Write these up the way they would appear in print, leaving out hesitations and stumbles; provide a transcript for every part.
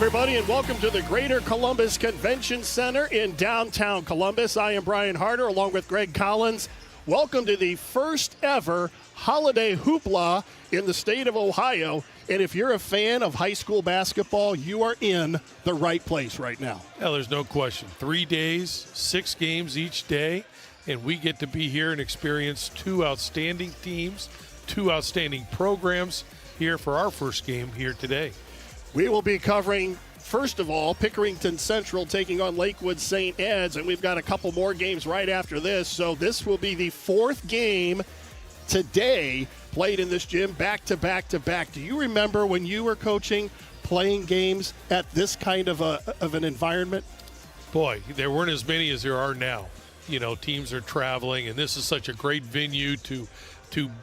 everybody, and welcome to the Greater Columbus Convention Center in downtown Columbus. I am Brian Harter, along with Gregg Collins. Welcome to the first ever Holiday Hoopla in the state of Ohio. And if you're a fan of high school basketball, you are in the right place right now. Yeah, there's no question. 3 days, 6 games each day, and we get to be here and experience 2 outstanding teams, 2 outstanding programs here for our first game here today. We will be covering, first of all, Pickerington Central taking on Lakewood St. Ed's, and we've got a couple more games right after this. So this will be the 4th game today played in this gym, back to back to back. Do you remember when you were coaching, playing games at this kind of an environment? Boy, there weren't as many as there are now. You know, teams are traveling, and this is such a great venue to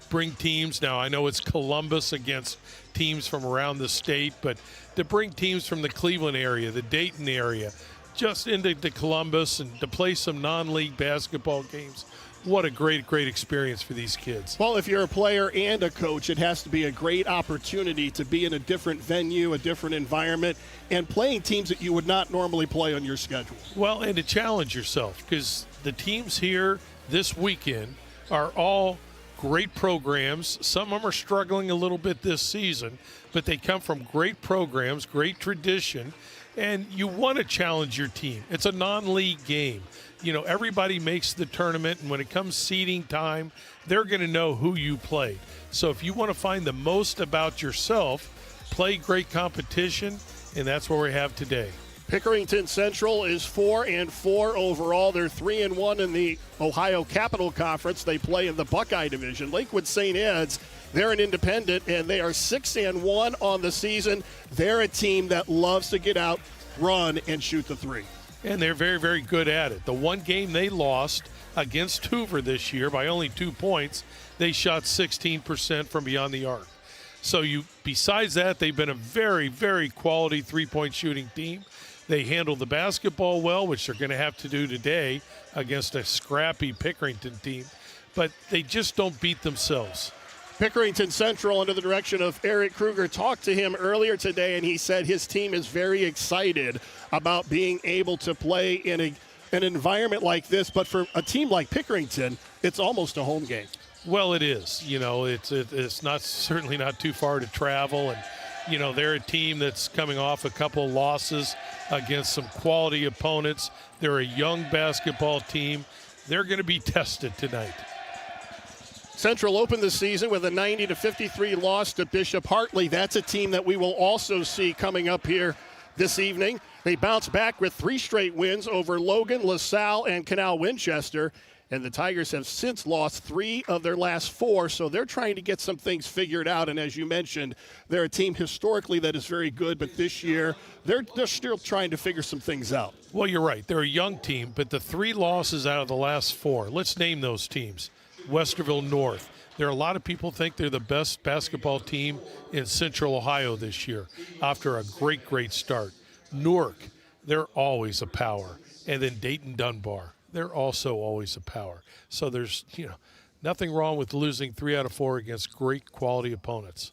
bring teams. Now, I know it's Columbus against teams from around the state, but to bring teams from the Cleveland area, the Dayton area, just into Columbus and to play some non-league basketball games, what a great, great experience for these kids. Well, if you're a player and a coach, it has to be a great opportunity to be in a different venue, a different environment, and playing teams that you would not normally play on your schedule. Well, and to challenge yourself, because the teams here this weekend are all great programs. Some of them are struggling a little bit this season, but they come from great programs, great tradition, and you want to challenge your team. It's a non-league game. You know, everybody makes the tournament, and when it comes seeding time, they're going to know who you played. So if you want to find the most about yourself, play great competition, and that's what we have today. Pickerington Central is 4-4 overall. They're 3-1 in the Ohio Capital Conference. They play in the Buckeye Division. Lakewood St. Ed's, they're an independent, and they are 6-1 on the season. They're a team that loves to get out, run, and shoot the three. And they're very, very good at it. The one game they lost against Hoover this year by only 2 points, they shot 16% from beyond the arc. So besides that, they've been a very, very quality three-point shooting team. They handle the basketball well, which they're going to have to do today against a scrappy Pickerington team. But they just don't beat themselves. Pickerington Central, under the direction of Eric Kruger, talked to him earlier today, and he said his team is very excited about being able to play in an environment like this. But for a team like Pickerington, it's almost a home game. Well, it is. You know, it's not certainly not too far to travel, and you know they're a team that's coming off a couple of losses against some quality opponents. They're a young basketball team. They're going to be tested tonight. Central opened the season with a 90-53 loss to Bishop Hartley. That's a team that we will also see coming up here this evening. They bounced back with 3 straight wins over Logan, LaSalle, and Canal Winchester. And the Tigers have since lost 3 of their last 4, so they're trying to get some things figured out. And as you mentioned, they're a team historically that is very good, but this year they're still trying to figure some things out. Well, you're right. They're a young team, but the 3 losses out of the last 4, let's name those teams. Westerville North. There are a lot of people think they're the best basketball team in Central Ohio this year after a great, great start. Newark, they're always a power. And then Dayton Dunbar, they're also always a power. So there's, nothing wrong with losing 3 out of 4 against great quality opponents.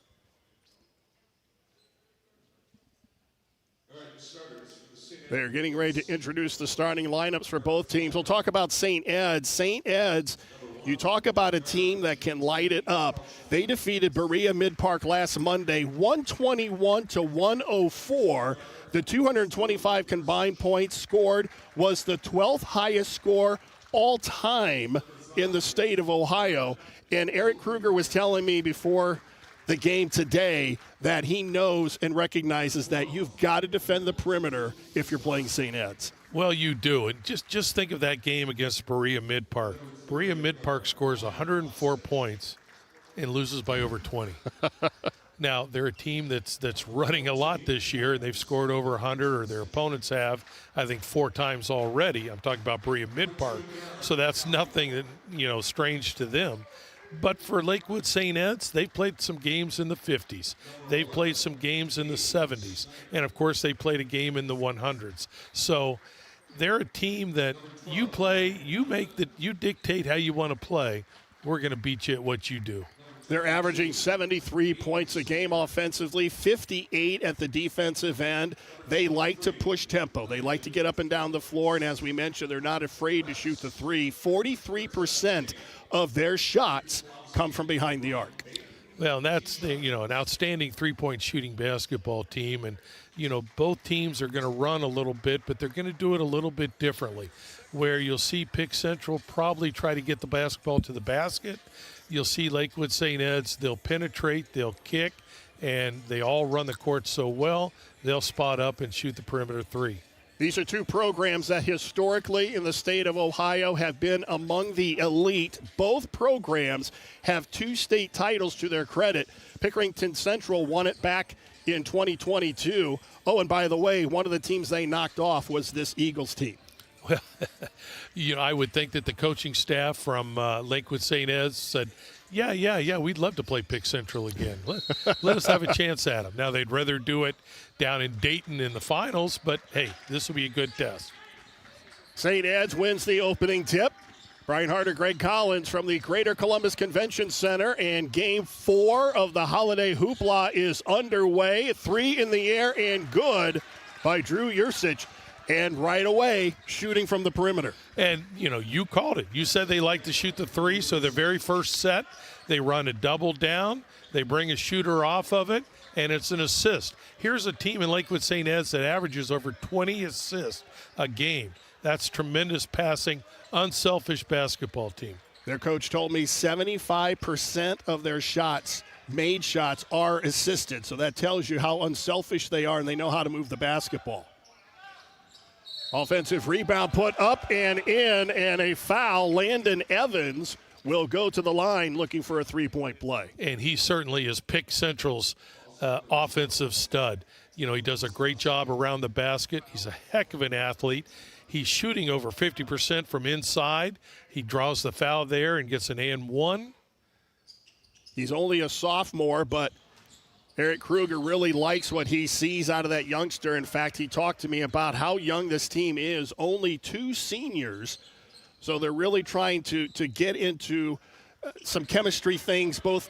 They're getting ready to introduce the starting lineups for both teams. We'll talk about St. Ed's. St. Ed's, you talk about a team that can light it up. They defeated Berea Mid-Park last Monday, 121-104. The 225 combined points scored was the 12th highest score all time in the state of Ohio. And Eric Kruger was telling me before the game today that he knows and recognizes that you've got to defend the perimeter if you're playing St. Ed's. Well, you do. And just think of that game against Berea Mid-Park. Berea Mid-Park scores 104 points and loses by over 20. Now, they're a team that's running a lot this year, and they've scored over 100, or their opponents have, I think, 4 times already. I'm talking about Berea Mid-Park. So that's nothing that, strange to them. But for Lakewood St. Ed's, they've played some games in the 50s. They've played some games in the 70s. And, of course, they played a game in the 100s. So they're a team that you play, you dictate how you want to play. We're going to beat you at what you do. They're averaging 73 points a game offensively, 58 at the defensive end. They like to push tempo. They like to get up and down the floor, and as we mentioned, they're not afraid to shoot the three. 43% of their shots come from behind the arc. Well, and that's an outstanding three-point shooting basketball team, and both teams are going to run a little bit, but they're going to do it a little bit differently. Where you'll see Pick Central probably try to get the basketball to the basket. You'll see Lakewood St. Ed's, they'll penetrate, they'll kick, and they all run the court so well, they'll spot up and shoot the perimeter three. These are two programs that historically in the state of Ohio have been among the elite. Both programs have 2 state titles to their credit. Pickerington Central won it back in 2022. Oh, and by the way, one of the teams they knocked off was this Eagles team. Well, I would think that the coaching staff from Lakewood St. Ed's said, yeah, we'd love to play Pick Central again. Let us have a chance at them. Now, they'd rather do it down in Dayton in the finals, but, hey, this will be a good test. St. Ed's wins the opening tip. Brian Harter, Gregg Collins from the Greater Columbus Convention Center, and Game 4 of the Holiday Hoopla is underway. 3 in the air and good by Drew Yursich. And right away, shooting from the perimeter. And, you called it. You said they like to shoot the three, so their very first set, they run a double down, they bring a shooter off of it, and it's an assist. Here's a team in Lakewood St. Ed's that averages over 20 assists a game. That's tremendous passing, unselfish basketball team. Their coach told me 75% of their made shots, are assisted. So that tells you how unselfish they are, and they know how to move the basketball. Offensive rebound put up and in, and a foul. Landon Evans will go to the line looking for a three-point play. And he certainly is Pick Central's offensive stud. He does a great job around the basket. He's a heck of an athlete. He's shooting over 50% from inside. He draws the foul there and gets an and one. He's only a sophomore, but Eric Kruger really likes what he sees out of that youngster. In fact, he talked to me about how young this team is. Only 2 seniors. So they're really trying to get into some chemistry things, both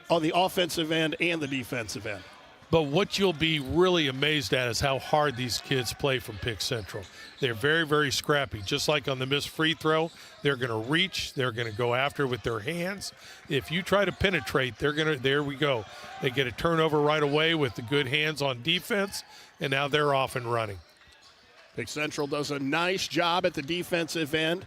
on the offensive end and the defensive end. But what you'll be really amazed at is how hard these kids play from Pick Central. They're very, very scrappy. Just like on the missed free throw, they're going to reach. They're going to go after with their hands. If you try to penetrate, there we go. They get a turnover right away with the good hands on defense, and now they're off and running. Pick Central does a nice job at the defensive end.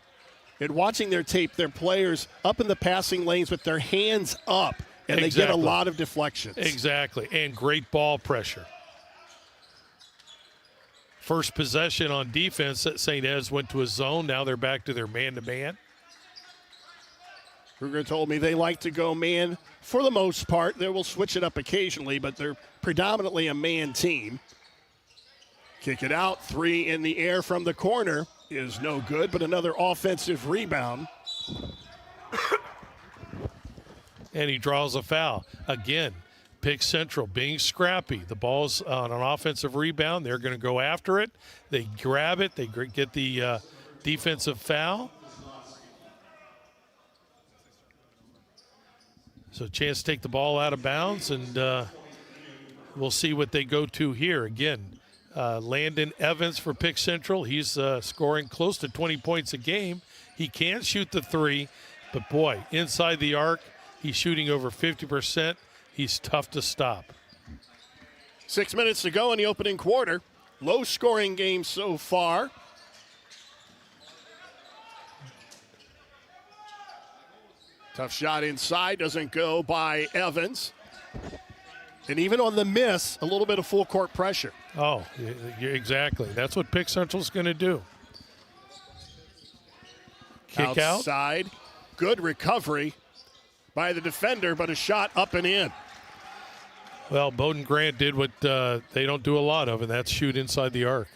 And watching their tape, their players up in the passing lanes with their hands up. And they get a lot of deflections. Exactly, and great ball pressure. First possession on defense, St. Ed's went to a zone. Now they're back to their man-to-man. Kruger told me they like to go man for the most part. They will switch it up occasionally, but they're predominantly a man team. Kick it out. 3 in the air from the corner is no good, but another offensive rebound. And he draws a foul. Again, Pick Central being scrappy. The ball's on an offensive rebound. They're going to go after it. They grab it. They get the defensive foul. So a chance to take the ball out of bounds, and we'll see what they go to here. Again, Landon Evans for Pick Central. He's scoring close to 20 points a game. He can shoot the three, but boy, inside the arc, he's shooting over 50%. He's tough to stop. 6 minutes to go in the opening quarter. Low-scoring game so far. Tough shot inside, doesn't go by Evans. And even on the miss, a little bit of full-court pressure. Oh, exactly. That's what Pick Central's going to do. Kick outside. Good recovery by the defender, but a shot up and in. Well, Bowden Grant did what they don't do a lot of, and that's shoot inside the arc.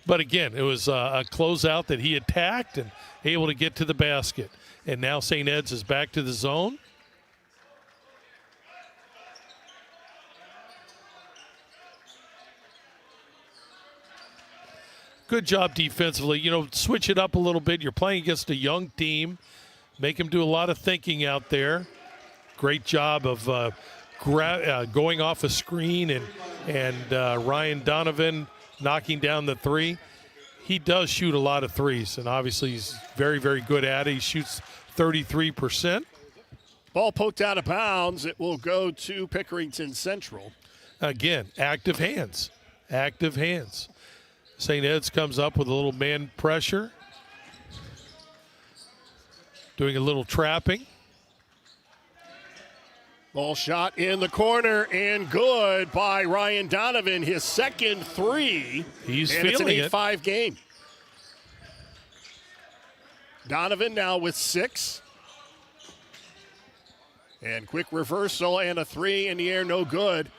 But again, it was a closeout that he attacked and able to get to the basket. And now St. Ed's is back to the zone. Good job defensively. Switch it up a little bit. You're playing against a young team. make him do a lot of thinking out there. Great job of going off a screen and Ryan Donovan knocking down the three. He does shoot a lot of threes, and obviously he's very, very good at it. He shoots 33%. Ball poked out of bounds. It will go to Pickerington Central. Again, active hands. Active hands. St. Ed's comes up with a little man pressure. Doing a little trapping. Ball shot in the corner and good by Ryan Donovan. His second three. He's and feeling it's an 8-5 game. Donovan now with 6. And quick reversal and a three in the air, no good.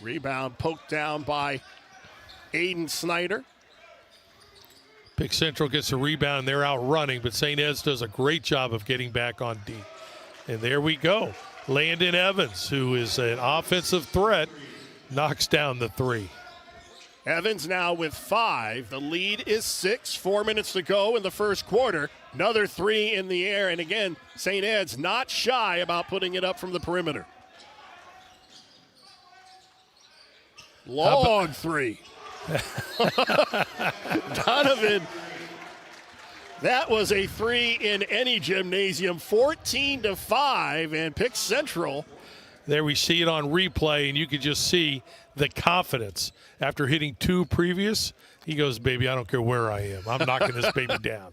Rebound poked down by Aiden Snyder. Pick Central gets a rebound. They're out running, but St. Ed's does a great job of getting back on D. And there we go. Landon Evans, who is an offensive threat, knocks down the three. Evans now with 5. The lead is 6. 4 minutes to go in the first quarter. Another three in the air. And again, St. Ed's not shy about putting it up from the perimeter. Long three. Donovan, that was a three in any gymnasium. 14-5, and Pick Central. There we see it on replay, and you could just see the confidence. After hitting 2 previous, he goes, baby, I don't care where I am. I'm knocking this baby down.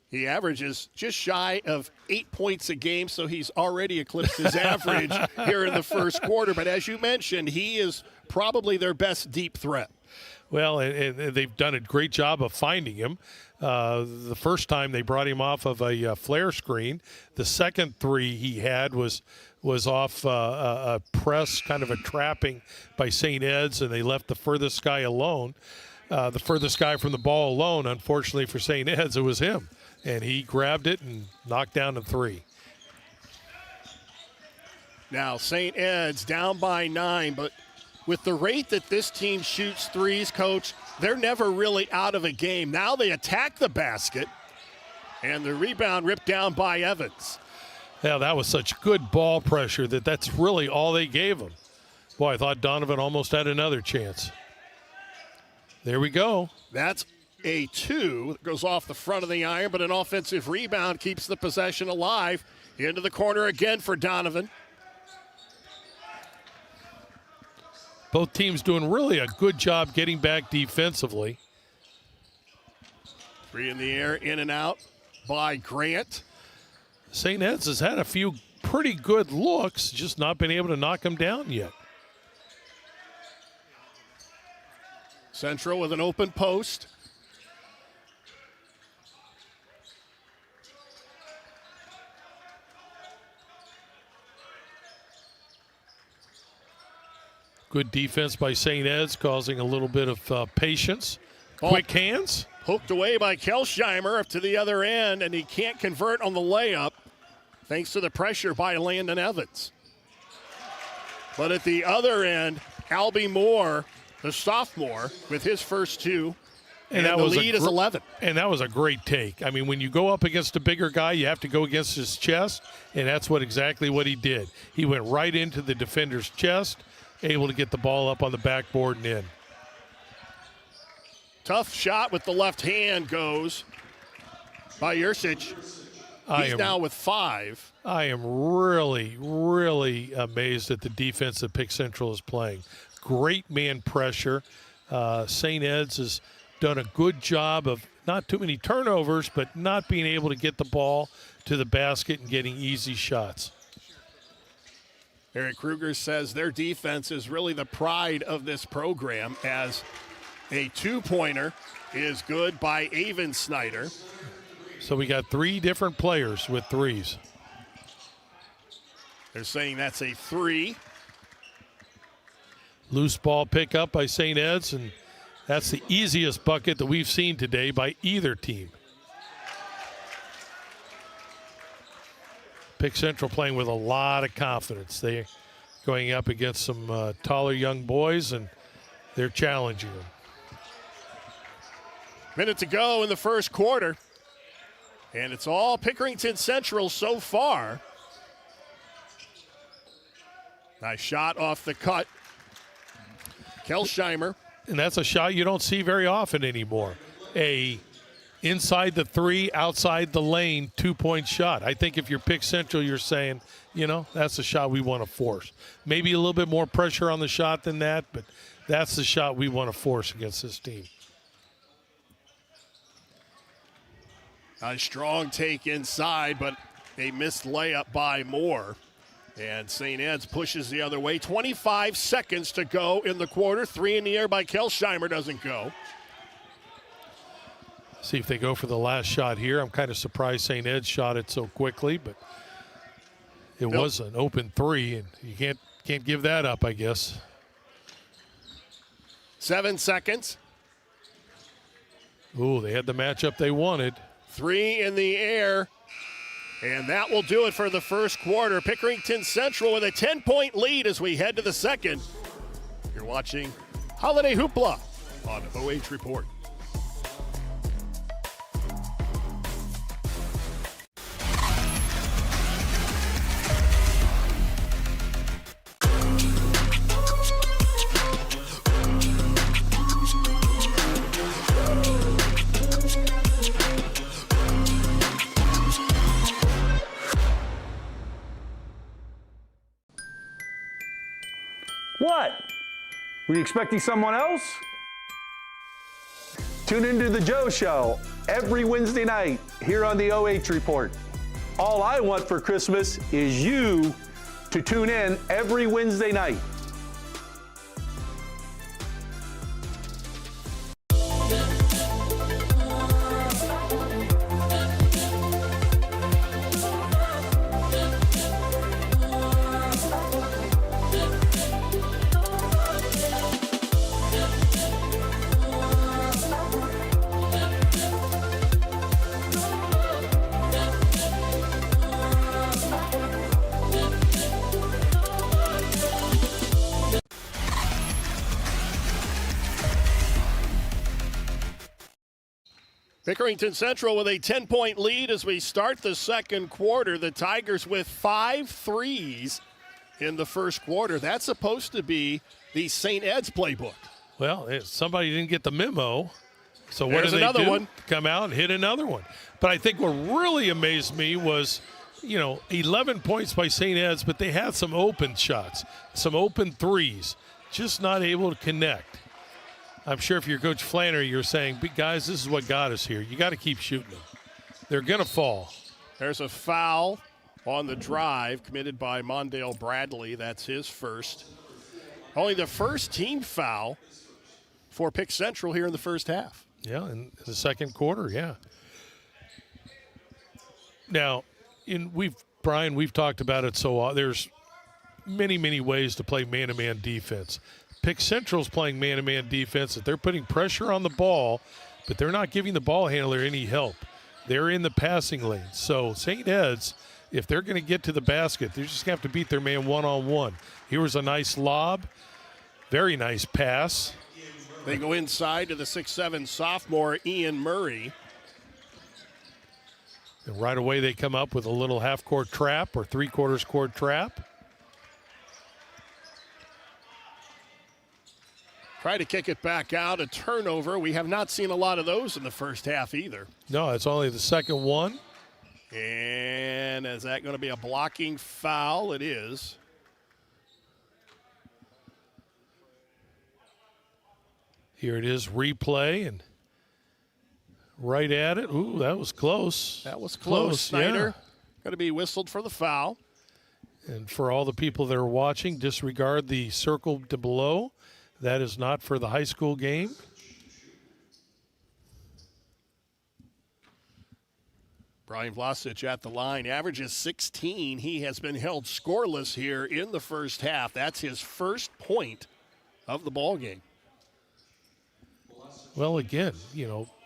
He averages just shy of 8 points a game, so he's already eclipsed his average here in the first quarter. But as you mentioned, he is probably their best deep threat. Well, and they've done a great job of finding him. The first time they brought him off of a flare screen. The second three he had was off a press, kind of a trapping by St. Ed's, and they left the furthest guy alone. The furthest guy from the ball alone, unfortunately for St. Ed's, it was him. And he grabbed it and knocked down the three. Now St. Ed's down by 9, but with the rate that this team shoots threes, Coach, they're never really out of a game. Now they attack the basket, and the rebound ripped down by Evans. Yeah, that was such good ball pressure that's really all they gave him. Boy, I thought Donovan almost had another chance. There we go. That's a 2. Goes off the front of the iron, but an offensive rebound keeps the possession alive. Into the corner again for Donovan. Both teams doing really a good job getting back defensively. 3 in the air, in and out by Grant. St. Ed's has had a few pretty good looks, just not been able to knock him down yet. Central with an open post. Good defense by St. Ed's, causing a little bit of patience. Ball Quick hands. Hooked away by Kelsheimer up to the other end, and he can't convert on the layup thanks to the pressure by Landon Evans. But at the other end, Albie Moore, the sophomore, with his first 2. And the lead is 11. And that was a great take. I mean, when you go up against a bigger guy, you have to go against his chest, and that's exactly what he did. He went right into the defender's chest, able to get the ball up on the backboard and in. Tough shot with the left hand goes by Jursic. He's now with 5. I am really, really amazed at the defense that Pick Central is playing. Great man pressure. St. Ed's has done a good job of not too many turnovers, but not being able to get the ball to the basket and getting easy shots. Eric Kruger says their defense is really the pride of this program, as a 2-pointer is good by Avon Snyder. So we got 3 different players with threes. They're saying that's a 3. Loose ball pickup by St. Ed's, and that's the easiest bucket that we've seen today by either team. Pick Central playing with a lot of confidence. They're going up against some taller young boys, and they're challenging them. Minute to go in the first quarter. And it's all Pickerington Central so far. Nice shot off the cut. Kelsheimer. And that's a shot you don't see very often anymore. A inside the three, outside the lane, 2-point shot. I think if you're Pick Central, you're saying, that's the shot we want to force. Maybe a little bit more pressure on the shot than that, but that's the shot we want to force against this team. A strong take inside, but a missed layup by Moore. And St. Ed's pushes the other way. 25 seconds to go in the quarter. 3 in the air by Kelsheimer doesn't go. See if they go for the last shot here. I'm kind of surprised St. Ed's shot it so quickly, but it was an open three, and you can't give that up, I guess. 7 seconds. Ooh, they had the matchup they wanted. 3 in the air. And that will do it for the first quarter. Pickerington Central with a 10-point lead as we head to the second. You're watching Holiday Hoopla on OH.Report. What? Were you expecting someone else? Tune into the Joe Show every Wednesday night here on the OH.Report. All I want for Christmas is you to tune in every Wednesday night. Pickerington Central with a 10-point lead as we start the second quarter. The Tigers with 5 threes in the first quarter. That's supposed to be the St. Ed's playbook. Well, somebody didn't get the memo. So what There's did they another do? one. Come out and hit another one. But I think what really amazed me was, 11 points by St. Ed's, but they had some open shots, some open threes, just not able to connect. I'm sure if you're Coach Flannery, you're saying, guys, this is what got us here. You got to keep shooting them. They're going to fall. There's a foul on the drive committed by Mondale Bradley. That's his first. Only the first team foul for Pick Central here in the first half. Yeah, in the second quarter, yeah. Now, Brian, we've talked about it so often. There's many, many ways to play man-to-man defense. Pick Central's playing man-to-man defense. That they're putting pressure on the ball, but they're not giving the ball handler any help. They're in the passing lane. So St. Ed's, if they're going to get to the basket, they're just going to have to beat their man one-on-one. Here was a nice lob. Very nice pass. They go inside to the 6'7" sophomore, Ian Murray. And right away they come up with a little half-court trap or three-quarters court trap. Try to kick it back out, a turnover. We have not seen a lot of those in the first half either. No, it's only the second one. And is that going to be a blocking foul? It is. Here it is, replay, and right at it. Ooh, that was close. That was close. Snyder yeah. going to be whistled for the foul. And for all the people that are watching, disregard the circle below. That is not for the high school game. Brian Vlasic at the line, averages 16. He has been held scoreless here in the first half. That's his first point of the ball game. Well, again,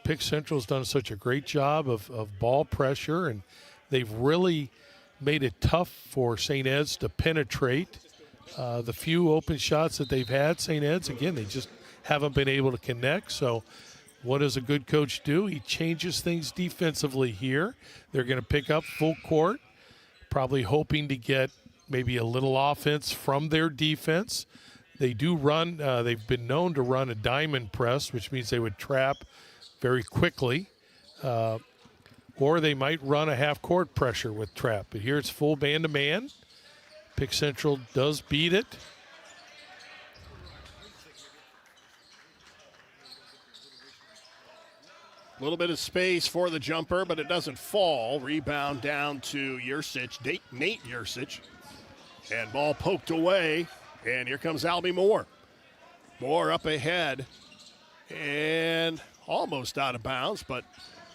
Pick Central's done such a great job of ball pressure, and they've really made it tough for St. Ed's to penetrate. The few open shots that they've had, St. Ed's, again, they just haven't been able to connect. So What does a good coach do? He changes things defensively here. They're going to pick up full court, probably hoping to get maybe a little offense from their defense. They do run, they've been known to run a diamond press, which means they would trap very quickly. Or they might run a half-court pressure with trap. But here it's full man-to-man. Pick Central does beat it. A little bit of space for the jumper, but it doesn't fall. Rebound down to Yursich, Nate Yursich. And ball poked away. And here comes Albie Moore. Moore up ahead. And almost out of bounds, but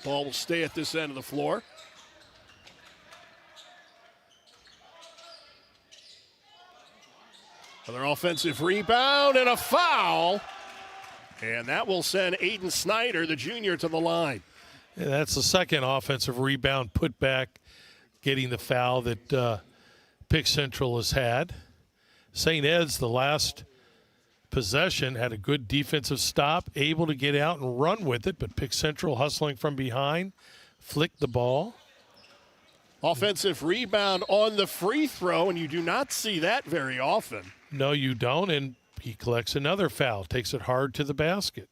ball will stay at this end of the floor. Another offensive rebound and a foul. And that will send Aiden Snyder, the junior, to the line. And that's the second offensive rebound put back, getting the foul that Pick Central has had. St. Ed's, the last possession, had a good defensive stop, able to get out and run with it, but Pick Central hustling from behind, flicked the ball. Offensive rebound on the free throw, and you do not see that very often. No, you don't, and he collects another foul, takes it hard to the basket.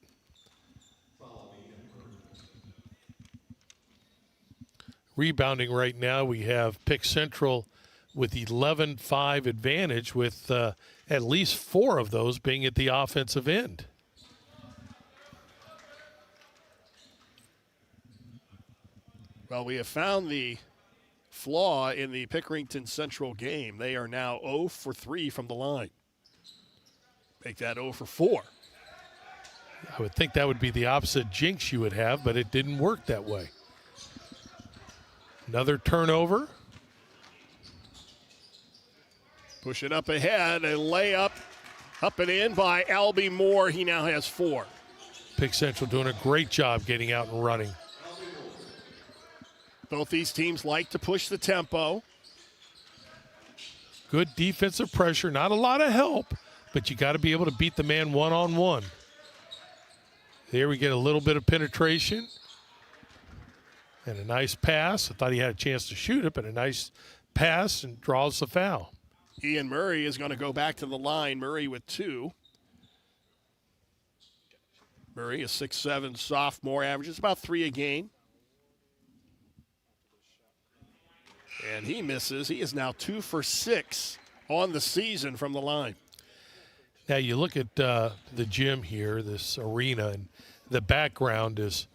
Rebounding right now, we have Pick Central with 11-5 advantage, with at least 4 of those being at the offensive end. Well, we have found the flaw in the Pickerington Central game. They are now 0 for 3 from the line. Make that 0 for 4. I would think that would be the opposite jinx you would have, but it didn't work that way. Another turnover. Push it up ahead, a layup up and in by Albie Moore. He now has 4. Pick Central doing a great job getting out and running. Both these teams like to push the tempo. Good defensive pressure, not a lot of help, but you got to be able to beat the man one-on-one. There we get a little bit of penetration and a nice pass. I thought he had a chance to shoot it, but a nice pass and draws the foul. Ian Murray is going to go back to the line. Murray with 2. Murray, a 6'7" sophomore, averages about 3 a game. And he misses. He is now 2 for 6 on the season from the line. Now you look at the gym here, this arena, and the background is,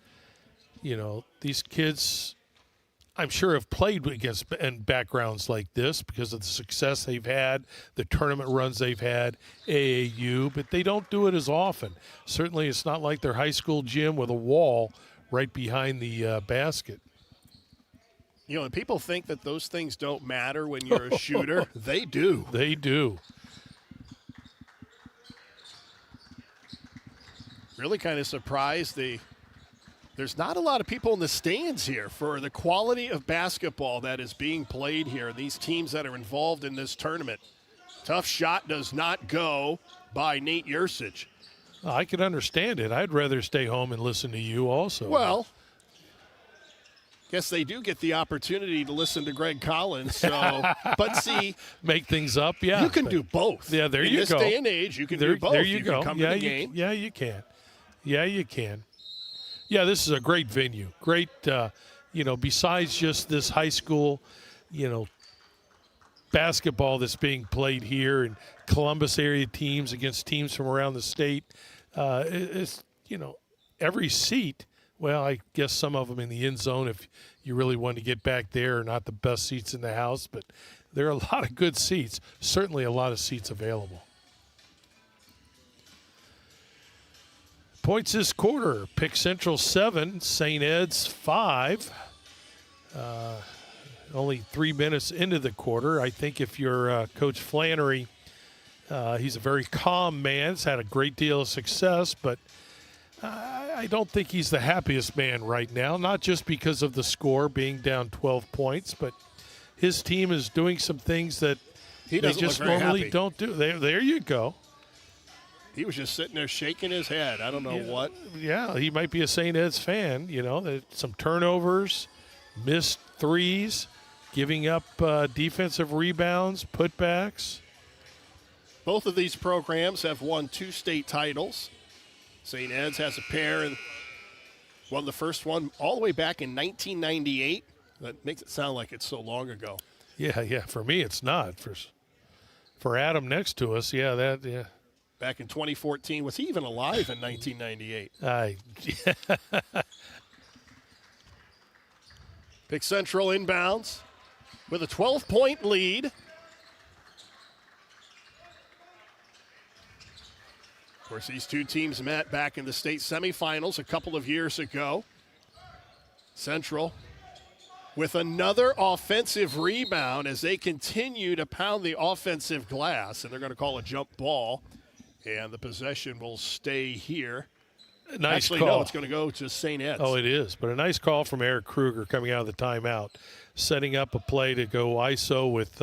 you know, these kids, I'm sure, have played against in backgrounds like this because of the success they've had, the tournament runs they've had, AAU, but they don't do it as often. Certainly it's not like their high school gym with a wall right behind the basket. You know, and people think that those things don't matter when you're a shooter. They do. They do. Really kind of surprised there's not a lot of people in the stands here for the quality of basketball that is being played here. These teams that are involved in this tournament. Tough shot does not go by Nate Yursich. I could understand it. I'd rather stay home and listen to you also. Well, guess they do get the opportunity to listen to Gregg Collins. So, but see, make things up. Yeah, you can do both. Yeah, there you go. In this day and age, you can do both. There you go. Can come to the game. Yeah, you can. Yeah, you can. Yeah, this is a great venue. Great, besides just this high school, basketball that's being played here and Columbus area teams against teams from around the state, it's, every seat, well, I guess some of them in the end zone if you really want to get back there are not the best seats in the house, but there are a lot of good seats, certainly a lot of seats available. Points this quarter, Pick Central 7, St. Ed's 5. Only 3 minutes into the quarter. I think if you're Coach Flannery, he's a very calm man. He's had a great deal of success, but I don't think he's the happiest man right now, not just because of the score being down 12 points, but his team is doing some things that they just normally don't do. There you go. He was just sitting there shaking his head. I don't know what. Yeah, he might be a St. Ed's fan. You know, some turnovers, missed threes, giving up defensive rebounds, putbacks. Both of these programs have won 2 state titles. St. Ed's has a pair and won the first one all the way back in 1998. That makes it sound like it's so long ago. Yeah. For me, it's not. For Adam next to us, yeah. Back in 2014, was he even alive in 1998? Pick Central inbounds with a 12-point lead. Of course, these two teams met back in the state semifinals a couple of years ago. Central with another offensive rebound as they continue to pound the offensive glass, and they're going to call a jump ball. And the possession will stay here. Nice Actually, call. no, it's going to go to St. Ed's. Oh, it is. But a nice call from Eric Kruger coming out of the timeout, setting up a play to go ISO with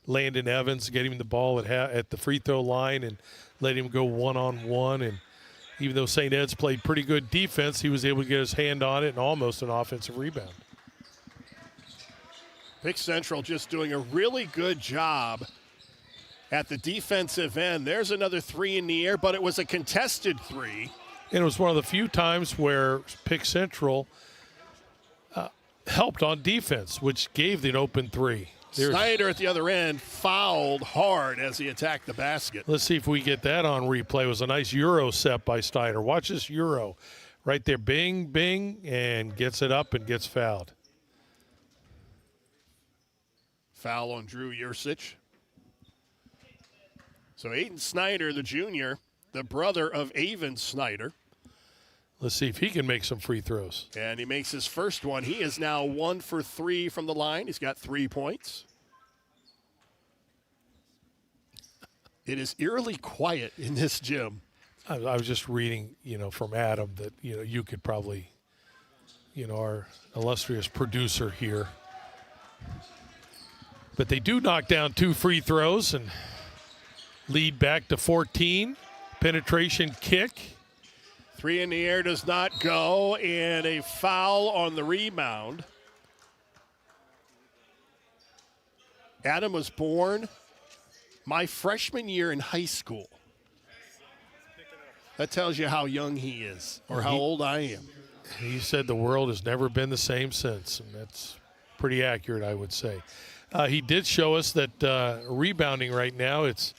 Landon Evans, getting him the ball at the free throw line and let him go one-on-one. And even though St. Ed's played pretty good defense, he was able to get his hand on it and almost an offensive rebound. Pick Central just doing a really good job at the defensive end. There's another 3 in the air, but it was a contested 3. And it was one of the few times where Pick Central helped on defense, which gave the open 3. Snyder at the other end fouled hard as he attacked the basket. Let's see if we get that on replay. It was a nice Euro set by Snyder. Watch this Euro. Right there, bing, bing, and gets it up and gets fouled. Foul on Drew Yursich. So Aiden Snyder, the junior, the brother of Avon Snyder. Let's see if he can make some free throws. And he makes his first one. He is now 1 for 3 from the line. He's got 3 points. It is eerily quiet in this gym. I was just reading, from Adam that, you could probably, our illustrious producer here. But they do knock down 2 free throws and lead back to 14. Penetration kick. 3 in the air does not go, and a foul on the rebound. Adam was born my freshman year in high school. That tells you how young he is, or how old I am. He said the world has never been the same since, and that's pretty accurate, I would say. He did show us that rebounding right now, it's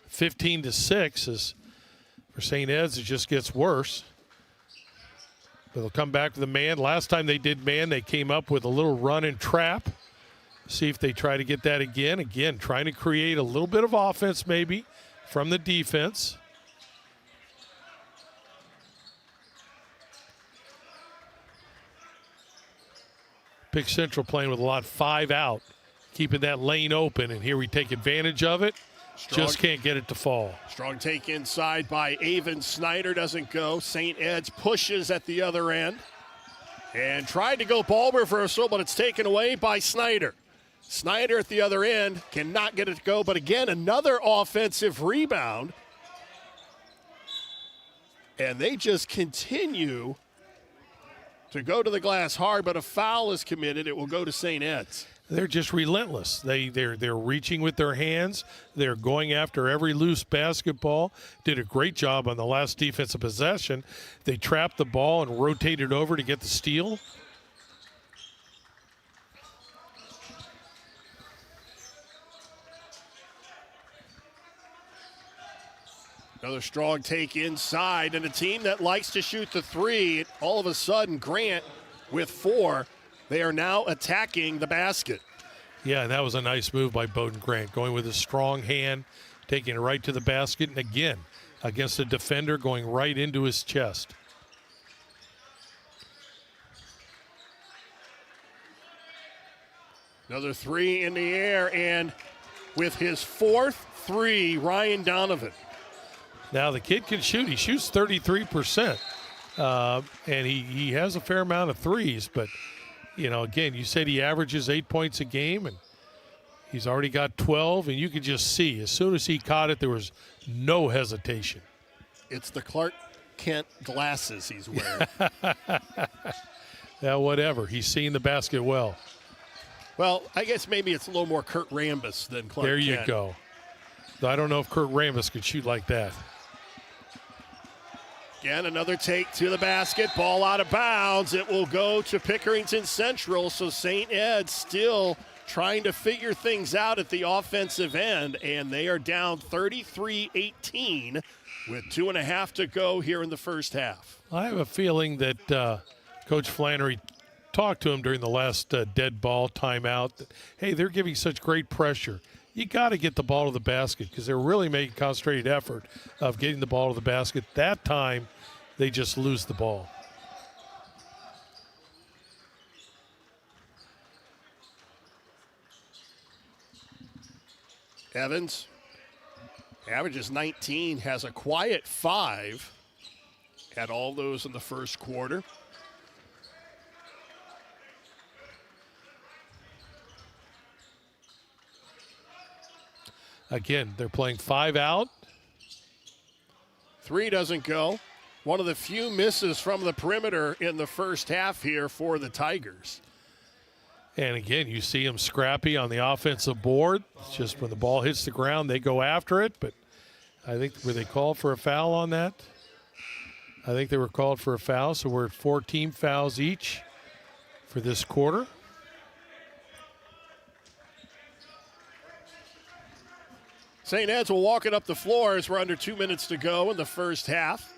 15-6. As for St. Ed's, it just gets worse. They'll come back to the man. Last time they did man, they came up with a little run and trap. See if they try to get that again. Again, trying to create a little bit of offense maybe from the defense. Pick Central playing with a lot 5 out, keeping that lane open, and here we take advantage of it. Just can't get it to fall. Strong take inside by Avon Snyder, doesn't go. St. Ed's pushes at the other end and tried to go ball reversal, but it's taken away by Snyder. Snyder at the other end cannot get it to go, but again, another offensive rebound. And they just continue to go to the glass hard, but a foul is committed. It will go to St. Ed's. They're just relentless. They're reaching with their hands. They're going after every loose basketball. Did a great job on the last defensive possession. They trapped the ball and rotated over to get the steal. Another strong take inside, and a team that likes to shoot the 3. All of a sudden, Grant with 4. They are now attacking the basket. Yeah, and that was a nice move by Bowden Grant, going with a strong hand, taking it right to the basket, and again, against a defender, going right into his chest. Another 3 in the air, and with his 4th 3, Ryan Donovan. Now the kid can shoot. He shoots 33%, and he has a fair amount of threes, but again, you said he averages 8 points a game, and he's already got 12, and you could just see as soon as he caught it, there was no hesitation. It's the Clark Kent glasses he's wearing. Yeah, whatever. He's seeing the basket well. Well, I guess maybe it's a little more Kurt Rambis than Clark There Kent. you go. I don't know if Kurt Rambis could shoot like that. Again, another take to the basket. Ball out of bounds. It will go to Pickerington Central. So St. Ed still trying to figure things out at the offensive end. And they are down 33-18 with 2.5 to go here in the first half. I have a feeling that Coach Flannery talked to him during the last dead ball timeout. That, hey, they're giving such great pressure. You got to get the ball to the basket because they're really making concentrated effort of getting the ball to the basket. That time, they just lose the ball. Evans averages 19, has a quiet 5. Had all those in the first quarter. Again, they're playing 5 out. 3 doesn't go. One of the few misses from the perimeter in the first half here for the Tigers. And again, you see them scrappy on the offensive board. It's just when the ball hits the ground, they go after it. But I think, were they called for a foul on that? I think they were called for a foul, so we're at 4 team fouls each for this quarter. St. Ed's will walk it up the floor as we're under 2 minutes to go in the first half.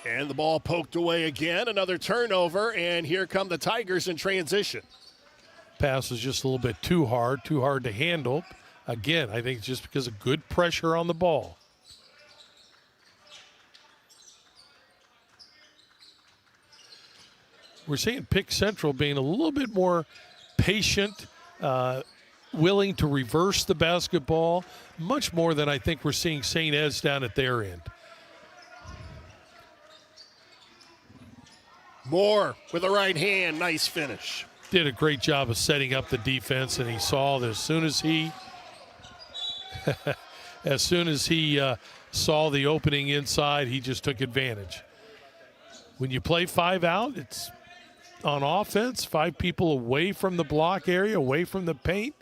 And the ball poked away again. Another turnover, and here come the Tigers in transition. Pass was just a little bit too hard to handle. Again, I think it's just because of good pressure on the ball. We're seeing Pick Central being a little bit more patient, willing to reverse the basketball, much more than I think we're seeing St. Ed's down at their end. Moore with a right hand, nice finish. Did a great job of setting up the defense, and he saw that as soon as he saw the opening inside, he just took advantage. When you play 5 out, it's on offense, 5 people away from the block area, away from the paint.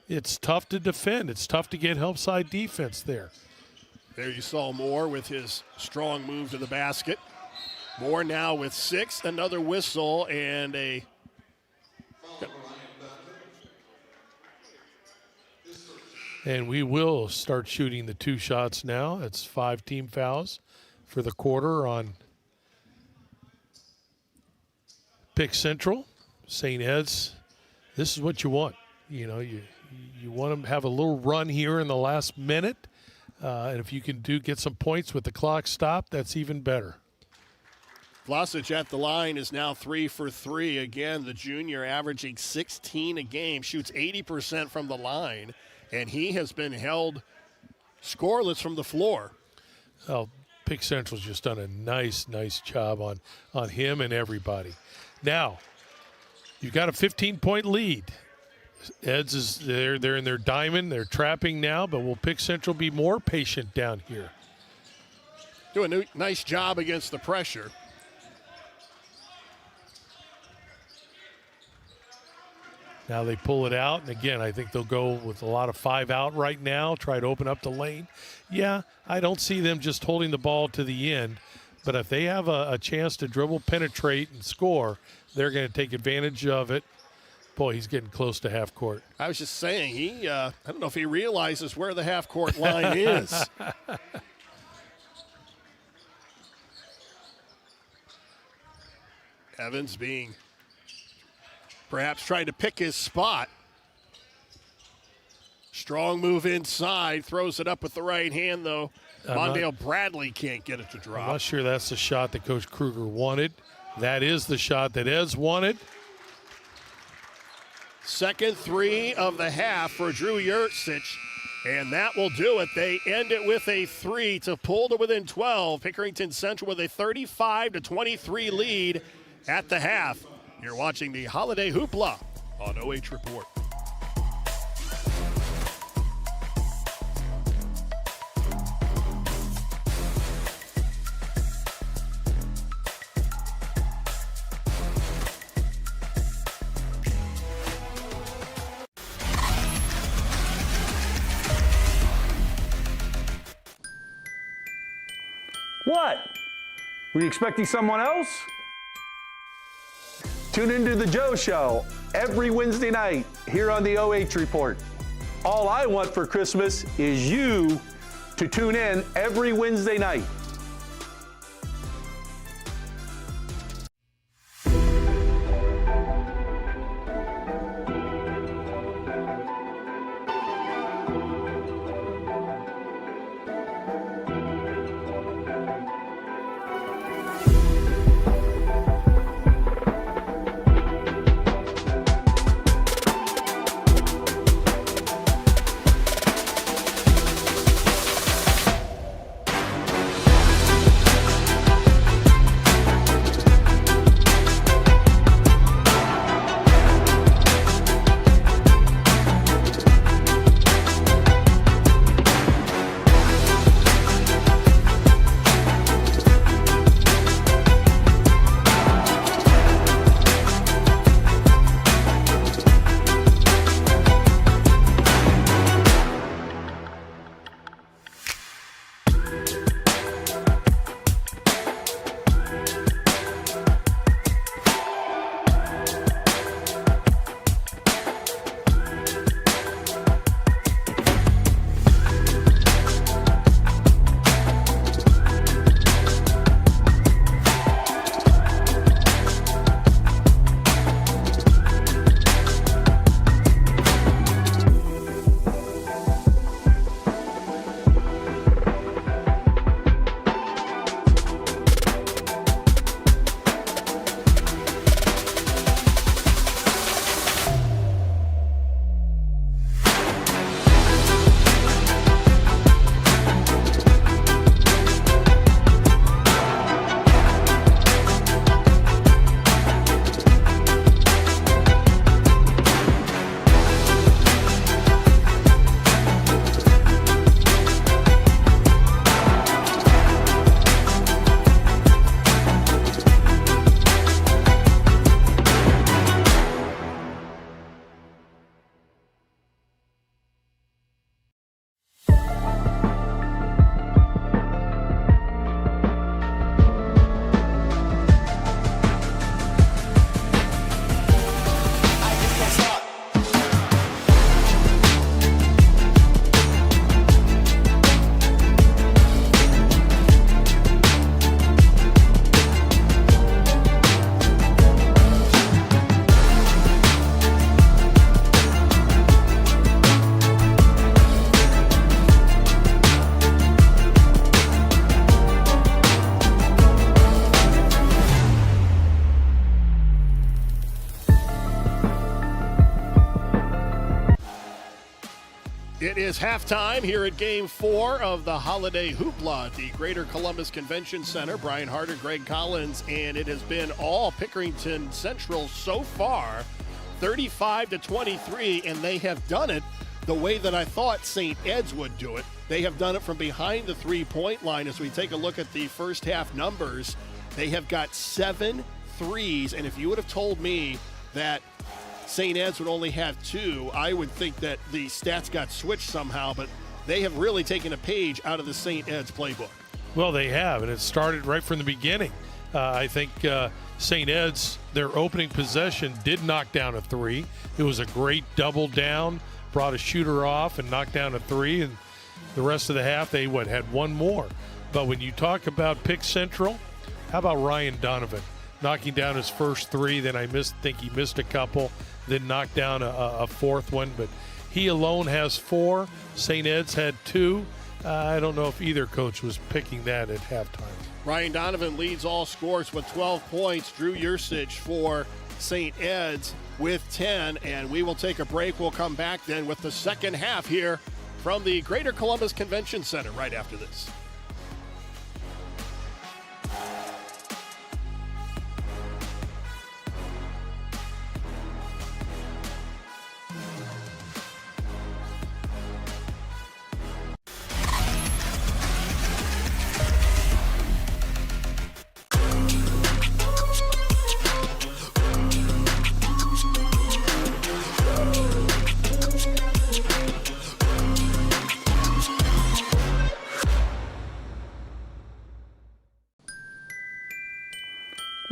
It's tough to defend. It's tough to get help side defense there. There you saw Moore with his strong move to the basket. Moore now with 6, another whistle, and a And we will start shooting the 2 shots now. It's 5 team fouls for the quarter on Pick Central. St. Ed's, this is what you want. You know, you want them to have a little run here in the last minute. And if you can get some points with the clock stopped, that's even better. Vlasic at the line is now 3 for 3. Again, the junior averaging 16 a game, shoots 80% from the line, and he has been held scoreless from the floor. Well, Pick Central's just done a nice job on him and everybody. Now, you've got a 15-point lead. Ed's is they're in their diamond. They're trapping now, but will Pick Central be more patient down here? Do a nice job against the pressure. Now they pull it out, and again, I think they'll go with a lot of 5 out right now, try to open up the lane. Yeah, I don't see them just holding the ball to the end, but if they have a chance to dribble, penetrate, and score, they're going to take advantage of it. Boy, he's getting close to half court. I was just saying, I don't know if he realizes where the half court line is. Evans being perhaps trying to pick his spot. Strong move inside, throws it up with the right hand, though. Mondale Bradley can't get it to drop. I'm not sure that's the shot that Coach Kruger wanted. That is the shot that Ed's wanted. Second 3 of the half for Drew Yurtsich, and that will do it. They end it with a 3 to pull to within 12. Pickerington Central with a 35-23 lead at the half. You're watching the Holiday Hoopla on OH.Report. Were you expecting someone else? Tune into The Joe Show every Wednesday night here on the OH.Report. All I want for Christmas is you to tune in every Wednesday night. It is halftime here at Game 4 of the Holiday Hoopla at the Greater Columbus Convention Center. Brian Harter, Gregg Collins, and it has been all Pickerington Central so far, 35-23, and they have done it the way that I thought St. Ed's would do it. They have done it from behind the three-point line. As we take a look at the first half numbers, they have got 7 threes, and if you would have told me that St. Ed's would only have 2, I would think that the stats got switched somehow, but they have really taken a page out of the St. Ed's playbook. Well, they have, and it started right from the beginning. I think St. Ed's, their opening possession, did knock down a 3. It was a great double down, brought a shooter off and knocked down a 3, and the rest of the half they had one more. But when you talk about Pick Central, how about Ryan Donovan knocking down his first 3? Then I think he missed a couple, then knocked down a fourth one, but he alone has 4. St. Ed's had 2. I don't know if either coach was picking that at halftime. Ryan Donovan leads all scores with 12 points. Drew Yursich for St. Ed's with 10, and we will take a break. We'll come back then with the second half here from the Greater Columbus Convention Center right after this.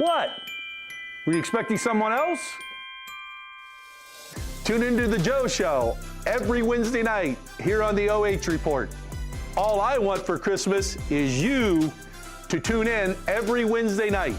What? Were you expecting someone else? Tune into the Joe Show every Wednesday night here on the OH.Report. All I want for Christmas is you to tune in every Wednesday night.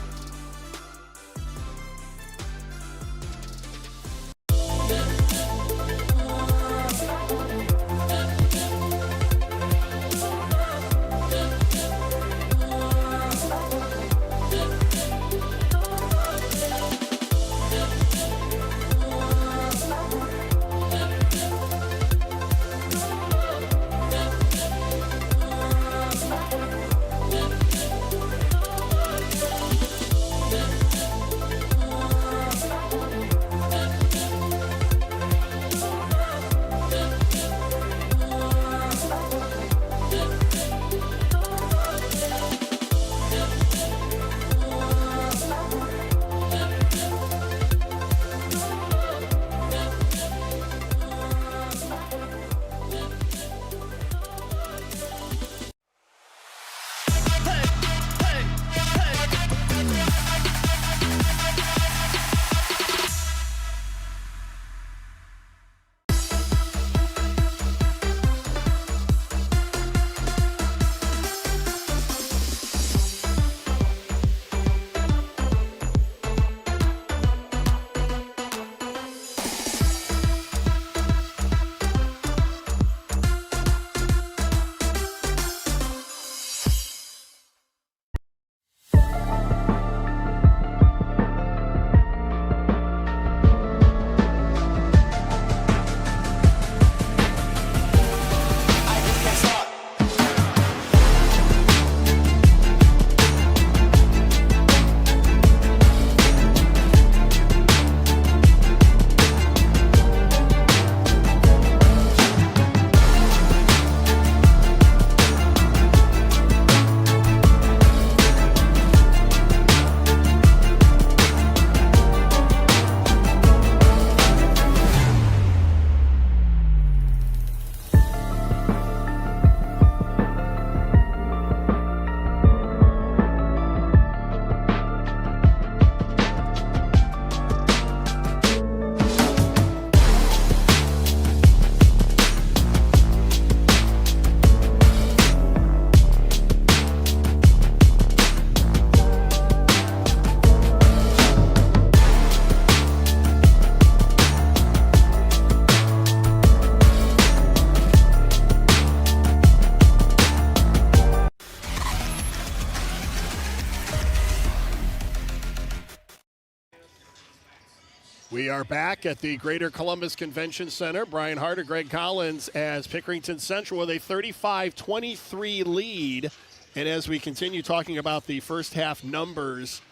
We are back at the Greater Columbus Convention Center. Brian Harter, Gregg Collins as Pickerington Central with a 35-23 lead. And as we continue talking about the first half numbers,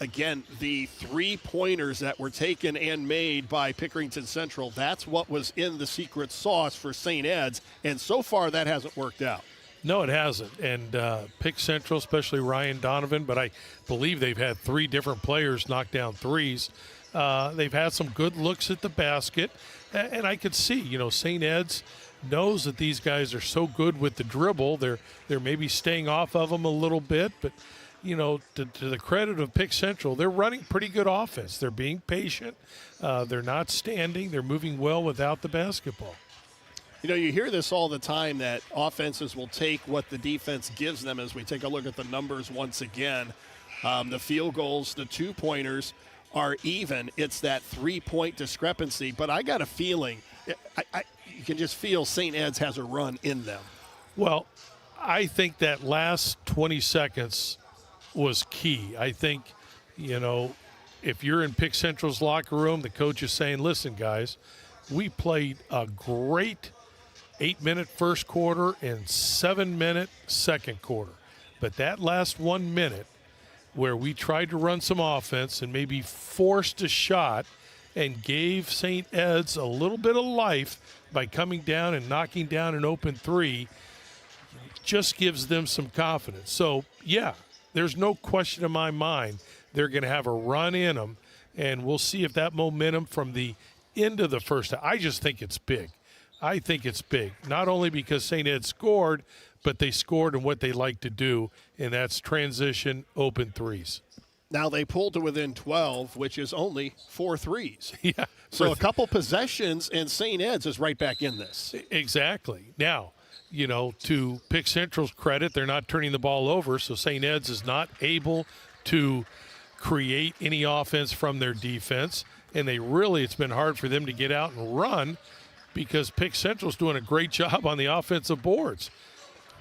again, the three-pointers that were taken and made by Pickerington Central, that's what was in the secret sauce for St. Ed's. And so far, that hasn't worked out. No, it hasn't. And Pick Central, especially Ryan Donovan, but I believe they've had three different players knock down threes. They've had some good looks at the basket, and I could see, St. Ed's knows that these guys are so good with the dribble. They're maybe staying off of them a little bit, but, to the credit of Pick Central, they're running pretty good offense. They're being patient. They're not standing. They're moving well without the basketball. You hear this all the time that offenses will take what the defense gives them. As we take a look at the numbers once again, the field goals, the two-pointers are even. It's that three-point discrepancy. But I got a feeling, you can just feel St. Ed's has a run in them. Well, I think that last 20 seconds was key. I think, if you're in Pick Central's locker room, the coach is saying, listen, guys, we played a great 8-minute first quarter and 7-minute second quarter. But that last 1 minute where we tried to run some offense and maybe forced a shot and gave St. Ed's a little bit of life by coming down and knocking down an open three, just gives them some confidence. So, yeah, there's no question in my mind they're going to have a run in them, and we'll see if that momentum from the end of the first half. I just think it's big. I think it's big, not only because St. Ed scored, but they scored in what they like to do, and that's transition open threes. Now they pulled to within 12, which is only 4 threes. Yeah. So a couple possessions, and St. Ed's is right back in this. Exactly. Now, to Pick Central's credit, they're not turning the ball over, so St. Ed's is not able to create any offense from their defense, and it's been hard for them to get out and run because Pick Central's doing a great job on the offensive boards.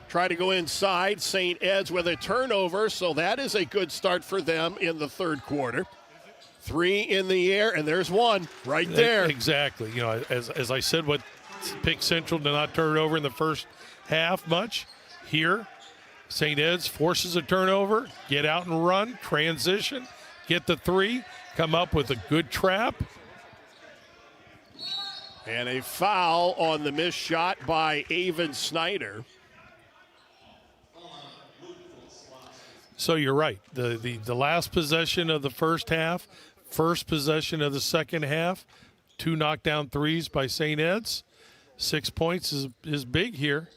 Try to go inside. St. Ed's with a turnover, so that is a good start for them in the third quarter. 3 in the air, and there's one right there. Exactly. As I said, what Pick Central did not turn it over in the first half much. Here, St. Ed's forces a turnover, get out and run, transition, get the 3, come up with a good trap. And a foul on the missed shot by Avon Snyder. So you're right. The last possession of the first half, first possession of the second half, 2 knockdown threes by St. Ed's. 6 points is big here.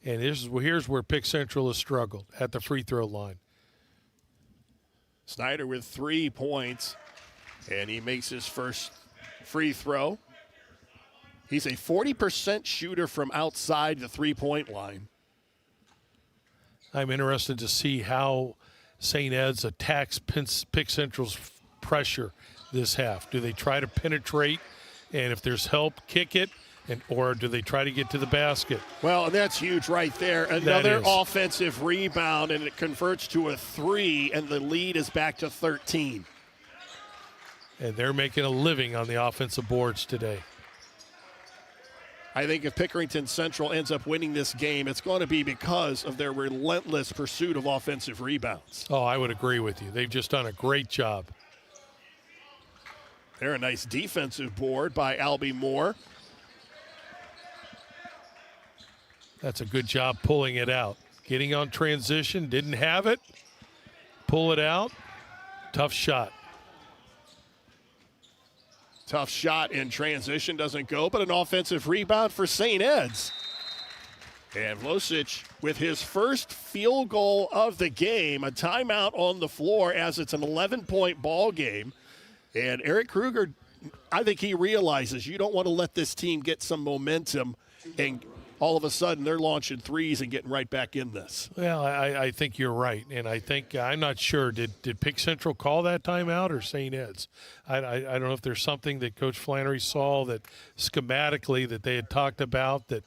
And here's where Pick Central has struggled, at the free throw line. Snyder with 3 points, and he makes his first free throw. He's a 40% shooter from outside the three-point line. I'm interested to see how St. Ed's attacks Pick Central's pressure this half. Do they try to penetrate, and if there's help, kick it, or do they try to get to the basket? Well, and that's huge right there. Another offensive rebound, and it converts to a 3, and the lead is back to 13. And they're making a living on the offensive boards today. I think if Pickerington Central ends up winning this game, it's going to be because of their relentless pursuit of offensive rebounds. Oh, I would agree with you. They've just done a great job. They're a nice defensive board by Albie Moore. That's a good job pulling it out. Getting on transition, didn't have it. Pull it out. Tough shot. Tough shot in transition, doesn't go, but an offensive rebound for St. Ed's. And Vlosic with his first field goal of the game, a timeout on the floor as it's an 11-point ball game. And Eric Kruger, I think he realizes you don't want to let this team get some momentum and all of a sudden they're launching threes and getting right back in this. Well, I think you're right. And I think, I'm not sure, did Pick Central call that timeout or St. Ed's? I don't know if there's something that Coach Flannery saw that schematically that they had talked about that,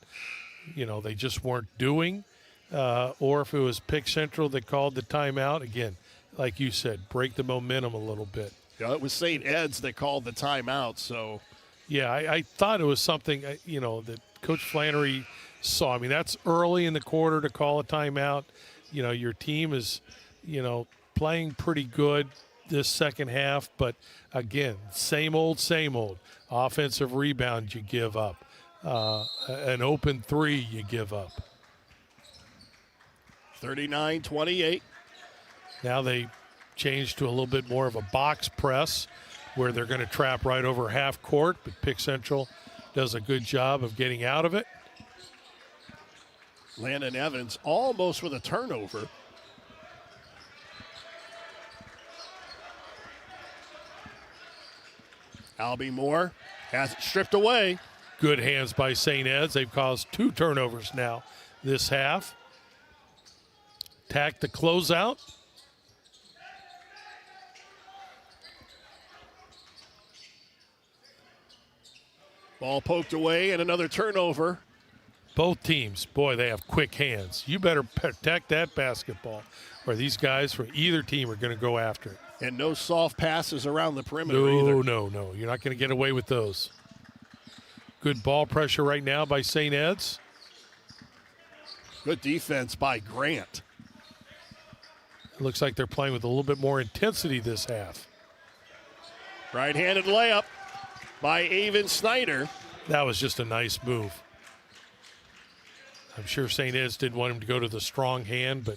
they just weren't doing, or if it was Pick Central that called the timeout. Again, like you said, break the momentum a little bit. Yeah, it was St. Ed's that called the timeout, so. Yeah, I thought it was something, that Coach Flannery saw. I mean, that's early in the quarter to call a timeout. Your team is, playing pretty good this second half. But, again, same old. Offensive rebound you give up. An open 3 you give up. 39-28. Now they change to a little bit more of a box press where they're going to trap right over half court, but Pick Central does a good job of getting out of it. Landon Evans almost with a turnover. Albie Moore has it stripped away. Good hands by St. Ed's. They've caused 2 turnovers now this half. Tack the closeout. Ball poked away and another turnover. Both teams, boy, they have quick hands. You better protect that basketball or these guys from either team are going to go after it. And no soft passes around the perimeter either. No. You're not going to get away with those. Good ball pressure right now by St. Ed's. Good defense by Grant. It looks like they're playing with a little bit more intensity this half. Right-handed layup by Avon Snyder. That was just a nice move. I'm sure St. Ed's didn't want him to go to the strong hand, but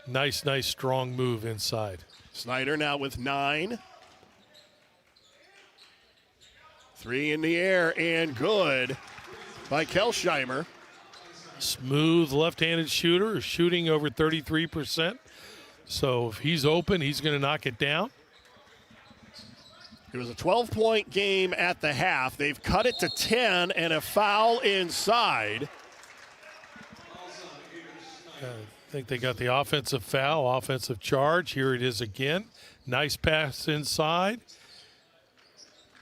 nice, strong move inside. Snyder now with 9. 3 in the air and good by Kelsheimer. Smooth left-handed shooter, shooting over 33%. So if he's open, he's going to knock it down. It was a 12-point game at the half. They've cut it to 10 and a foul inside. I think they got the offensive foul, offensive charge. Here it is again. Nice pass inside.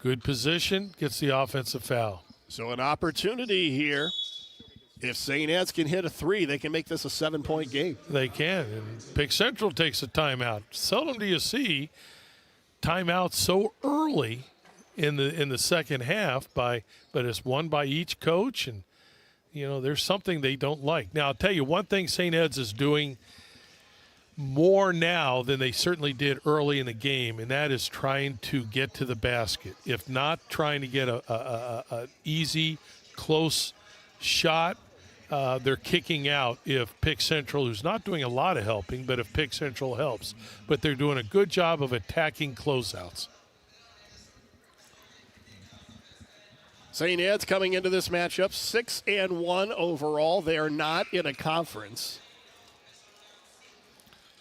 Good position, gets the offensive foul. So an opportunity here. If St. Ed's can hit a three, they can make this a 7-point game. They can, and Pick Central takes a timeout. Seldom do you see timeouts so early in the second half, but it's one by each coach, and there's something they don't like. Now, I'll tell you one thing St. Ed's is doing more now than they certainly did early in the game, and that is trying to get to the basket. If not, trying to get a easy, close shot. They're kicking out if Pick Central, who's not doing a lot of helping, but if Pick Central helps. But they're doing a good job of attacking closeouts. St. Ed's coming into this matchup 6-1 overall. They are not in a conference.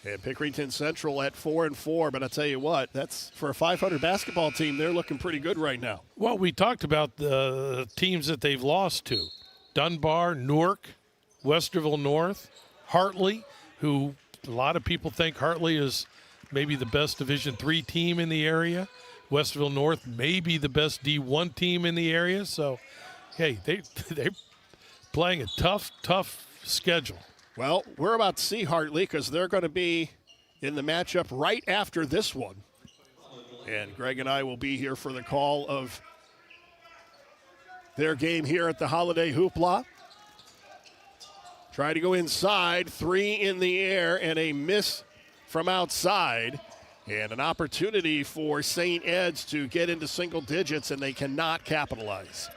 And Pickerington Central at 4-4, but I tell you what, that's for a 500 basketball team. They're looking pretty good right now. Well, we talked about the teams that they've lost to. Dunbar, Newark, Westerville North, Hartley, who a lot of people think Hartley is maybe the best Division III team in the area. Westerville North may be the best D1 team in the area. So, hey, they're playing a tough schedule. Well, we're about to see Hartley because they're going to be in the matchup right after this one. And Gregg and I will be here for the call of their game here at the Holiday Hoopla. Try to go inside, three in the air, and a miss from outside. And an opportunity for St. Ed's to get into single digits, and they cannot capitalize.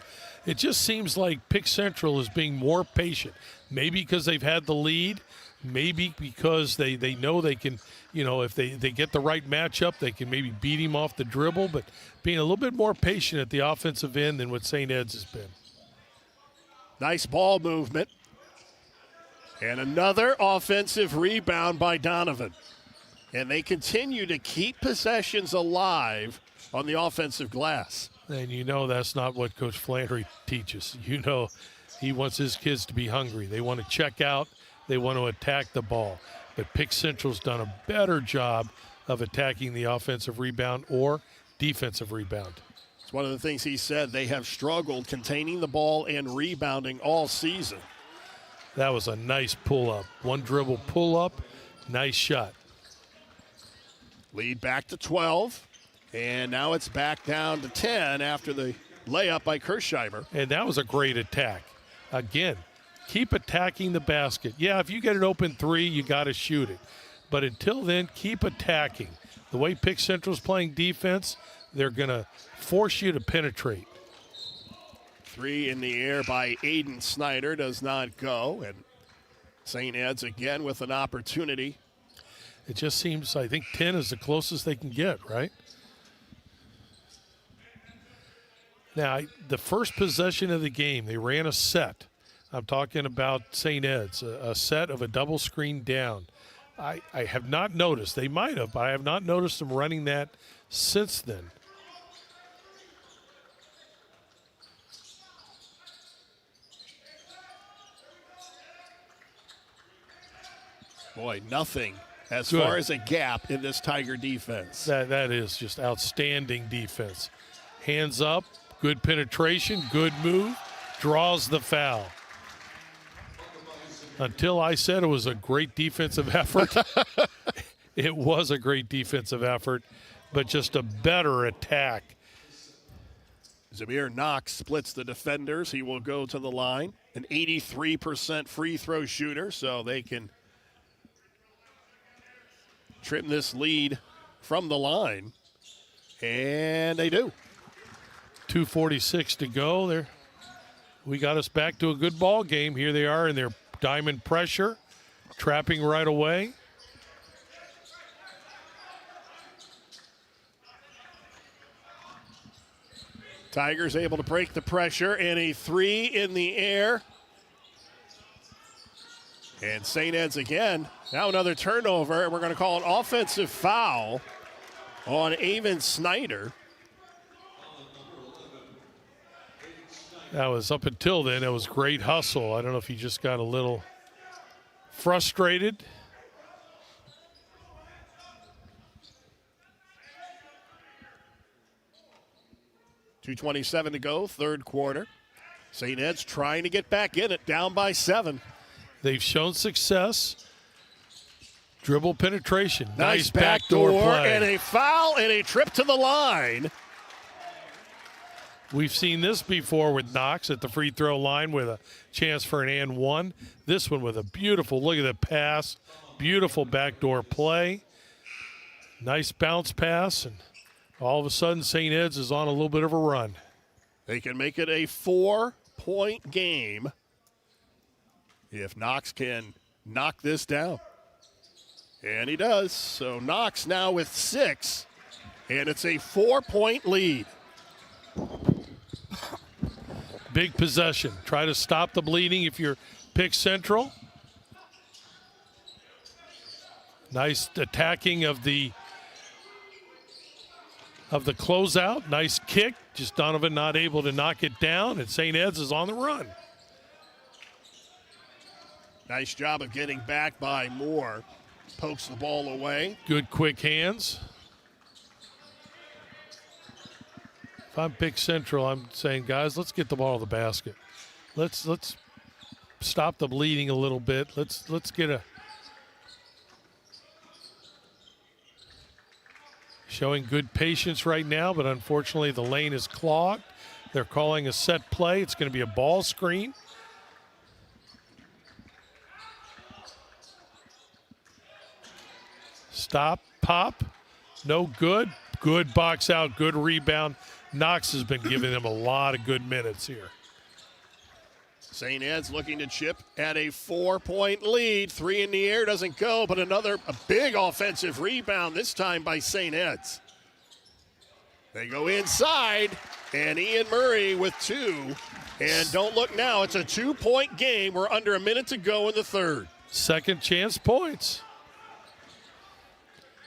It just seems like Pick Central is being more patient. Maybe because they've had the lead. Maybe because they know they can, if they get the right matchup, they can maybe beat him off the dribble. But being a little bit more patient at the offensive end than what St. Ed's has been. Nice ball movement. And another offensive rebound by Donovan. And they continue to keep possessions alive on the offensive glass. And that's not what Coach Flannery teaches. He wants his kids to be hungry. They want to check out. They want to attack the ball. But Pick Central's done a better job of attacking the offensive rebound or defensive rebound. It's one of the things he said. They have struggled containing the ball and rebounding all season. That was a nice pull-up. One dribble pull-up, nice shot. Lead back to 12, and now it's back down to 10 after the layup by Kirschheimer. And that was a great attack. Again, keep attacking the basket. Yeah, if you get an open three, you got to shoot it. But until then, keep attacking. The way Pick Central's playing defense, they're going to force you to penetrate. Three in the air by Aiden Snyder does not go. And St. Ed's again with an opportunity. It just seems, I think 10 is the closest they can get, right? Now, the first possession of the game, they ran a set. I'm talking about St. Ed's, a set of a double screen down. I have not noticed. They might have, but I have not noticed them running that since then. Boy, nothing as far as a gap in this Tiger defense. That is just outstanding defense. Hands up, good penetration, good move, draws the foul. Until I said it was a great defensive effort, it was a great defensive effort, but just a better attack. Zamir Knox splits the defenders. He will go to the line. An 83% free throw shooter, so they can trim this lead from the line. And they do. 2:46 to go. There, we got us back to a good ball game. Here they are in their diamond pressure, trapping right away. Tigers able to break the pressure, and a three in the air. And St. Ed's again. Now another turnover, and we're going to call an offensive foul on Avon Snyder. That was up until then. It was great hustle. I don't know if he just got a little frustrated. .227 to go, third quarter. St. Ed's trying to get back in it, down by 7. They've shown success. Dribble penetration. Nice backdoor play. And a foul and a trip to the line. We've seen this before with Knox at the free throw line with a chance for an and one. This one with a beautiful, look at the pass, beautiful backdoor play. Nice bounce pass, and all of a sudden St. Ed's is on a little bit of a run. They can make it a 4-point game if Knox can knock this down. And he does. So Knox now with 6, and it's a 4-point lead. Big possession. Try to stop the bleeding if you're Pick Central. Nice attacking of the closeout. Nice kick. Just Donovan not able to knock it down, and St. Ed's is on the run. Nice job of getting back by Moore. Pokes the ball away. Good quick hands. If I'm Pick Central, I'm saying, guys, let's get the ball to the basket. Let's stop the bleeding a little bit. Let's get a showing good patience right now, but unfortunately the lane is clogged. They're calling a set play. It's going to be a ball screen. Stop, pop, no good. Good box out, good rebound. Knox has been giving them a lot of good minutes here. St. Ed's looking to chip at a 4-point lead. 3 in the air, doesn't go, but a big offensive rebound, this time by St. Ed's. They go inside, and Ian Murray with 2. And don't look now, it's a 2-point game. We're under a minute to go in the third. Second chance points.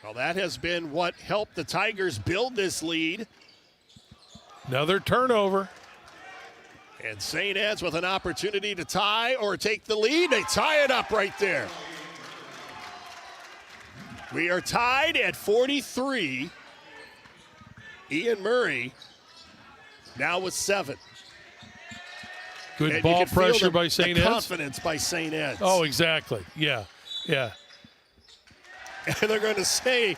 Well, that has been what helped the Tigers build this lead. Another turnover. And St. Ed's with an opportunity to tie or take the lead. They tie it up right there. We are tied at 43. Ian Murray now with 7. Good and ball pressure by St. Ed's. Confidence by St. Ed's. Oh, exactly. Yeah. And they're going to say,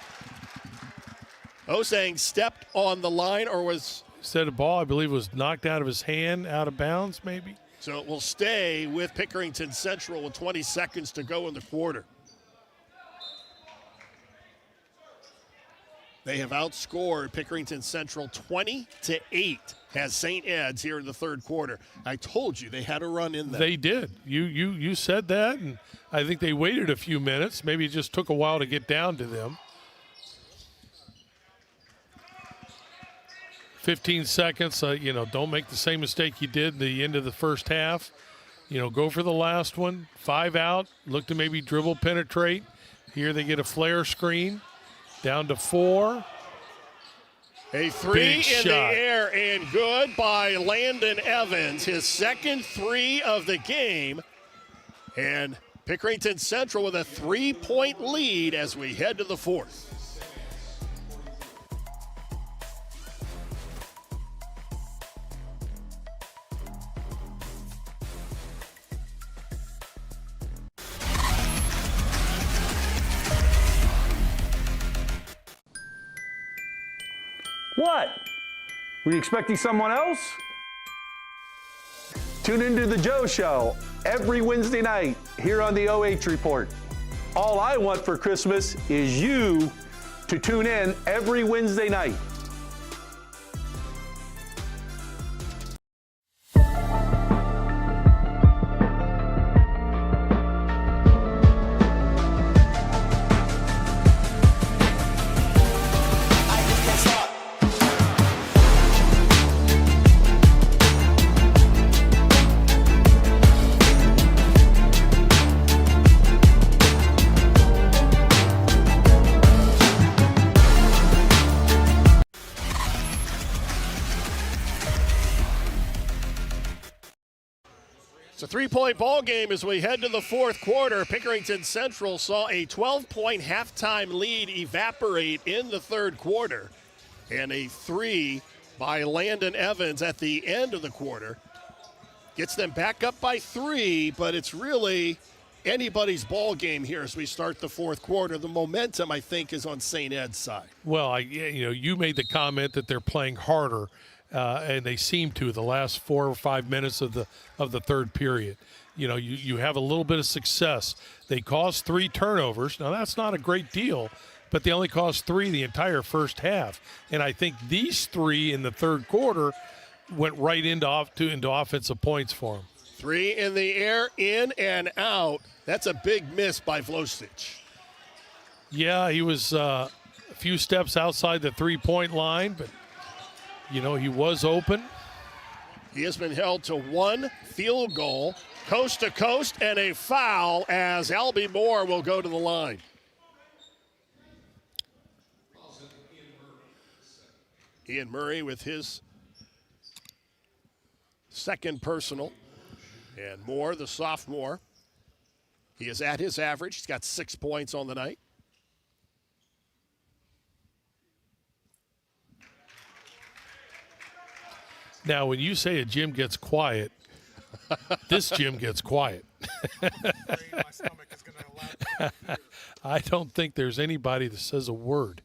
Osang stepped on the line or was... Said a ball, I believe, was knocked out of his hand, out of bounds maybe. So it will stay with Pickerington Central with 20 seconds to go in the quarter. They have outscored Pickerington Central 20-8 has St. Ed's here in the third quarter. I told you they had a run in there. They did. You said that, and I think they waited a few minutes. Maybe it just took a while to get down to them. 15 seconds, don't make the same mistake you did at the end of the first half. Go for the last one. 5 out, look to maybe dribble penetrate. Here they get a flare screen. Down to 4. A 3 in the air and good by Landon Evans. His second 3 of the game. And Pickerington Central with a 3-point lead as we head to the fourth. What? Were you expecting someone else? Tune into The Joe Show every Wednesday night here on the OH.Report. All I want for Christmas is you to tune in every Wednesday night. a three-point ball game as we head to the fourth quarter. Pickerington Central saw a 12-point halftime lead evaporate in the third quarter. And a three by Landon Evans at the end of the quarter gets them back up by 3, but it's really anybody's ball game here as we start the fourth quarter. The momentum, I think, is on St. Ed's side. Well, you made the comment that they're playing harder, and they seem to the last 4 or 5 minutes of the third period. You have a little bit of success. They caused 3 turnovers. Now, that's not a great deal, but they only caused 3 the entire first half. And I think these 3 in the third quarter went right into offensive points for them. 3 in the air, in and out. That's a big miss by Vlosic. Yeah, he was a few steps outside the three-point line, but, he was open. He has been held to 1 field goal, coast to coast, and a foul as Albie Moore will go to the line. Ian Murray with his second personal. And Moore, the sophomore, he is at his average. He's got 6 points on the night. Now, when you say a gym gets quiet, this gym gets quiet. I don't think there's anybody that says a word.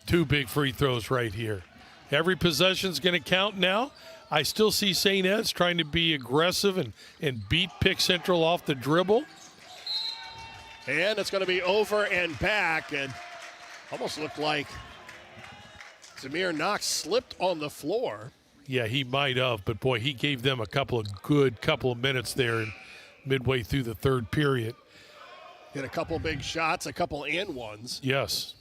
Two big free throws right here. Every possession's going to count now. I still see St. Ed's trying to be aggressive and beat Pick Central off the dribble. And it's going to be over and back, and almost looked like Zamir Knox slipped on the floor. Yeah, he might have, but boy, he gave them a couple of minutes there midway through the third period. Hit a couple big shots, a couple and ones. Yes.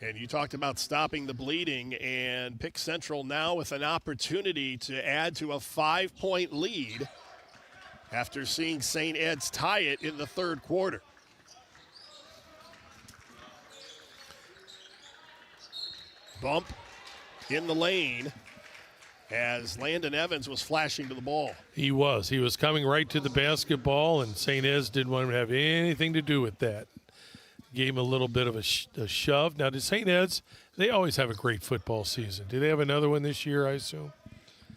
And you talked about stopping the bleeding, and Pick Central now with an opportunity to add to a 5-point lead after seeing St. Ed's tie it in the third quarter. Bump in the lane as Landon Evans was flashing to the ball. He was coming right to the basketball, and St. Ed's didn't want him to have anything to do with that. Gave him a little bit of a shove. Now, did St. Ed's, they always have a great football season. Do they have another one this year, I assume?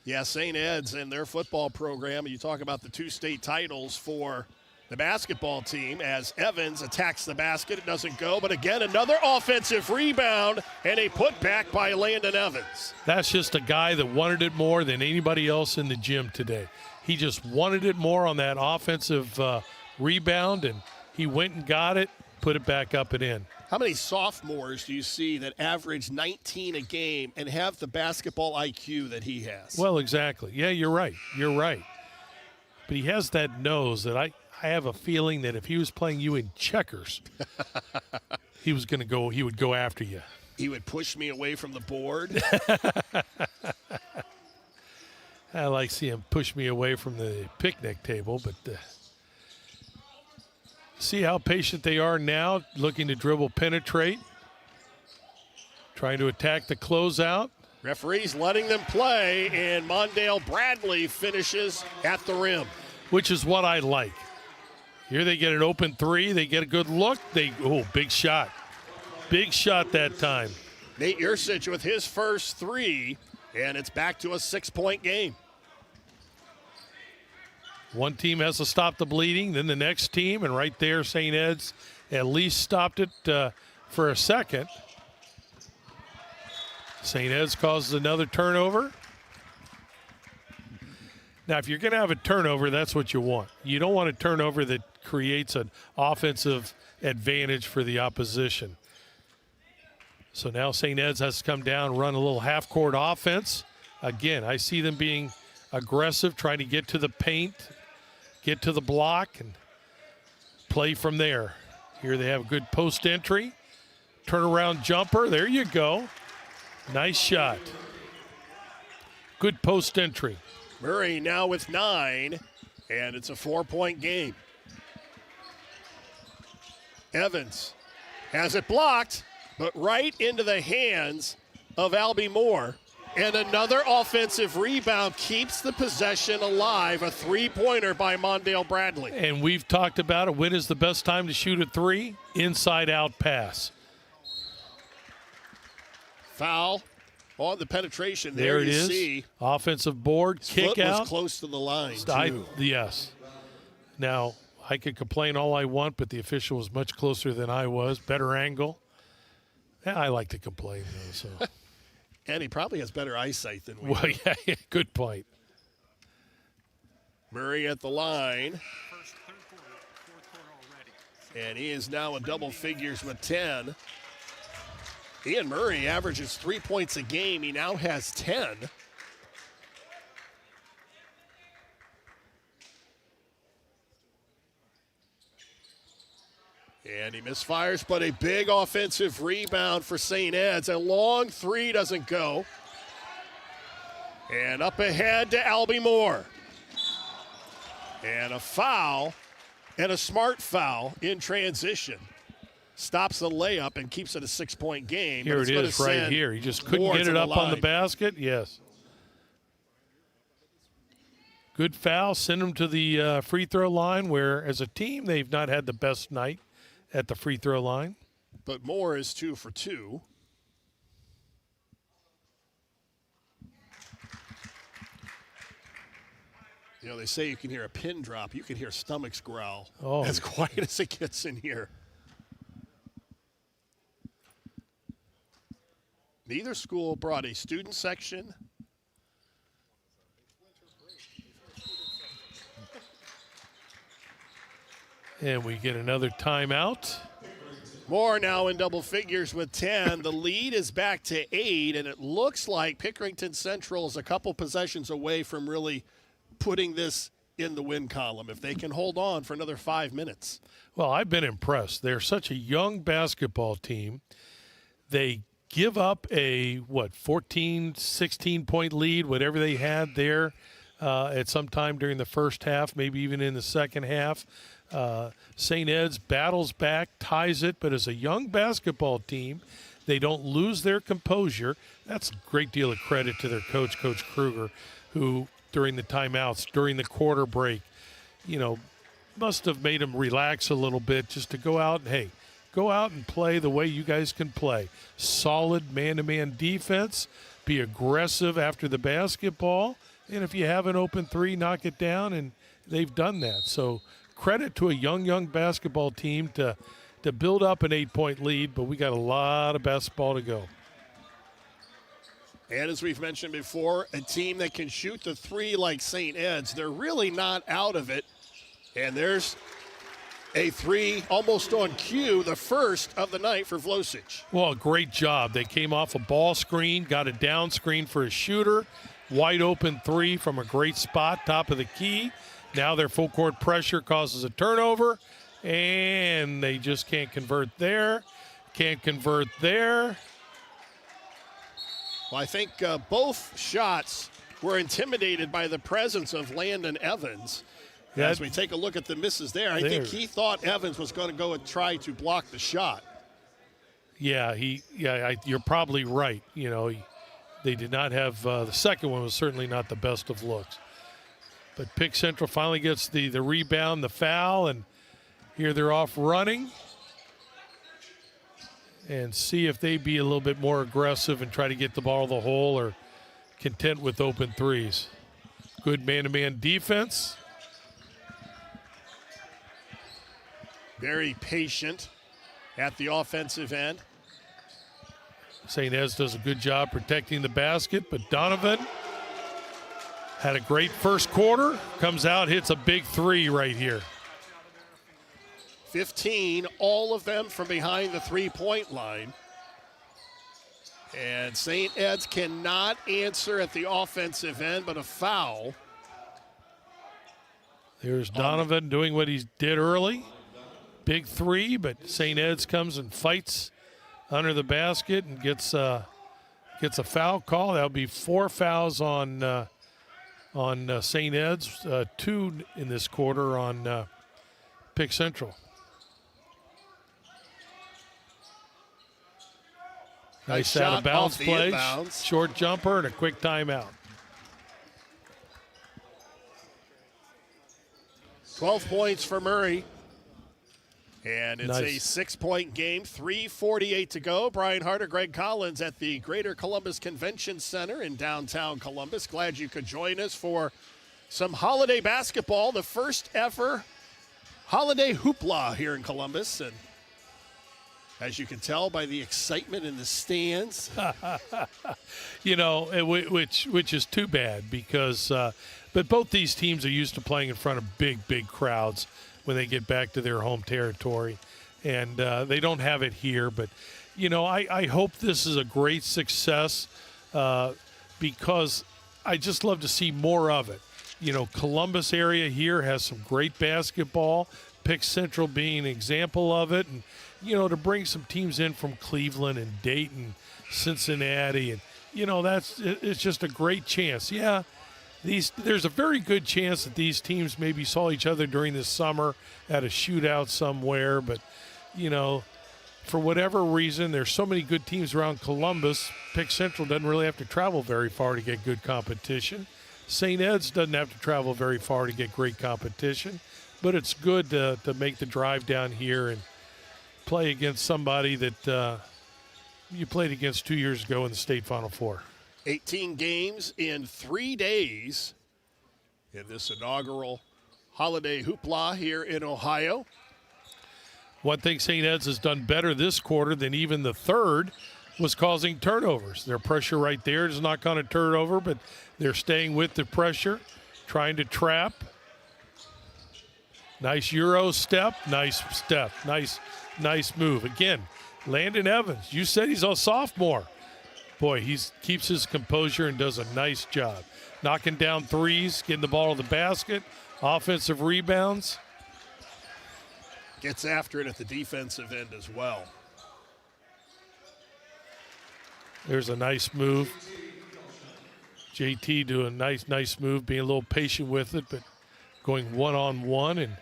Yeah, St. Ed's and their football program. You talk about the 2 state titles for the basketball team as Evans attacks the basket. It doesn't go, but again, another offensive rebound and a putback by Landon Evans. That's just a guy that wanted it more than anybody else in the gym today. He just wanted it more on that offensive rebound, and he went and got it. Put it back up and in. How many sophomores do you see that average 19 a game and have the basketball IQ that he has? Well, exactly. Yeah, you're right. But he has that nose that I have a feeling that if he was playing you in checkers, he would go after you. He would push me away from the board. I like seeing him push me away from the picnic table, but see how patient they are now, looking to dribble penetrate, trying to attack the closeout. Referees letting them play, and Mondale Bradley finishes at the rim. Which is what I like. Here they get an open 3. They get a good look. Big shot. Big shot that time. Nate Yursich with his first 3, and it's back to a 6-point game. One team has to stop the bleeding, then the next team, and right there, St. Ed's at least stopped it for a second. St. Ed's causes another turnover. Now, if you're going to have a turnover, that's what you want. You don't want a turnover that creates an offensive advantage for the opposition. So now St. Ed's has to come down, run a little half-court offense. Again, I see them being aggressive, trying to get to the paint, get to the block, and play from there. Here they have a good post entry. Turnaround jumper. There you go. Nice shot. Good post entry. Murray now with 9, and it's a 4-point game. Evans has it blocked, but right into the hands of Albie Moore. And another offensive rebound keeps the possession alive. A three-pointer by Mondale Bradley. And we've talked about it. When is the best time to shoot a three? Inside-out pass. Foul on the penetration. There it you is. See. Offensive board, His kick foot out. was close to the line, too. Yes. Now, I could complain all I want, but the official was much closer than I was. Better angle. Yeah, I like to complain, though. So. And he probably has better eyesight than we Well, do. yeah, good point. Murray at the line. And he is now in double figures with 10. Ian Murray averages 3 points a game. He now has 10. And he misfires, but a big offensive rebound for St. Ed's. A long three doesn't go. And up ahead to Albie Moore. And a foul, and a smart foul in transition. Stops the layup and keeps it a 6-point game. Here it is right here. He just couldn't get it up on the basket. Yes. Good foul. Send him to the free throw line where, as a team, they've not had the best night at the free throw line. But Moore is 2 for 2. You know, they say you can hear a pin drop. You can hear stomachs growl. Oh. As quiet as it gets in here. Neither school brought a student section. And we get another timeout. Moore now in double figures with 10. The lead is back to 8, and it looks like Pickerington Central is a couple possessions away from really putting this in the win column if they can hold on for another 5 minutes. Well, I've been impressed. They're such a young basketball team. They give up a, 14, 16-point lead, whatever they had there at some time during the first half, maybe even in the second half. St. Ed's battles back, ties it, but as a young basketball team, they don't lose their composure. That's a great deal of credit to their coach, Coach Kruger, who during the timeouts, during the quarter break, must have made them relax a little bit just to go out and, go out and play the way you guys can play. Solid man-to-man defense, be aggressive after the basketball, and if you have an open three, knock it down, and they've done that. So credit to a young basketball team to build up an 8-point lead, but we got a lot of basketball to go. And as we've mentioned before, a team that can shoot the three like St. Ed's, they're really not out of it. And there's a three almost on cue, the first of the night for Vlosic. Well, great job. They came off a ball screen, got a down screen for a shooter, wide open three from a great spot, top of the key. Now their full court pressure causes a turnover, and they just can't convert there. Can't convert there. Well, I think both shots were intimidated by the presence of Landon Evans. As we take a look at the misses there, I think he thought Evans was going to go and try to block the shot. Yeah, you're probably right. They did not have the second one was certainly not the best of looks. But Pick Central finally gets the rebound, the foul, and here they're off running. And see if they be a little bit more aggressive and try to get the ball to the hole or content with open threes. Good man-to-man defense. Very patient at the offensive end. St. Ed's does a good job protecting the basket, but Donovan had a great first quarter. Comes out, hits a big three right here. 15, all of them from behind the three-point line. And St. Ed's cannot answer at the offensive end, but a foul. There's Donovan doing what he did early. Big three, but St. Ed's comes and fights under the basket and gets a foul call. That'll be 4 fouls on St. Ed's, 2 in this quarter on Pick Central. Nice shot out of bounds off the play, inbounds. short jumper, and a quick timeout. 12 points for Murray. And it's Nice. a 6-point game, 3:48 to go. Brian Harter, Gregg Collins at the Greater Columbus Convention Center in downtown Columbus. Glad you could join us for some holiday basketball, the first ever Holiday Hoopla here in Columbus. And as you can tell by the excitement in the stands. Which is too bad because but both these teams are used to playing in front of big crowds when they get back to their home territory. And they don't have it here. But, I hope this is a great success because I just love to see more of it. Columbus area here has some great basketball, Pick Central being an example of it. And, to bring some teams in from Cleveland and Dayton, Cincinnati, and, it's just a great chance. Yeah. There's a very good chance that these teams maybe saw each other during the summer at a shootout somewhere. But, for whatever reason, there's so many good teams around Columbus. Pick Central doesn't really have to travel very far to get good competition. St. Ed's doesn't have to travel very far to get great competition. But it's good to make the drive down here and play against somebody that you played against 2 years ago in the state Final Four. 18 games in 3 days in this inaugural Holiday Hoopla here in Ohio. One thing St. Ed's has done better this quarter than even the third was causing turnovers. Their pressure right there is not going to turn over, but they're staying with the pressure, trying to trap. Nice Euro step, nice move. Again, Landon Evans, you said he's a sophomore. Boy, he keeps his composure and does a nice job. Knocking down threes, getting the ball to the basket, offensive rebounds. Gets after it at the defensive end as well. There's a nice move. JT doing a nice move, being a little patient with it, but going one-on-one. And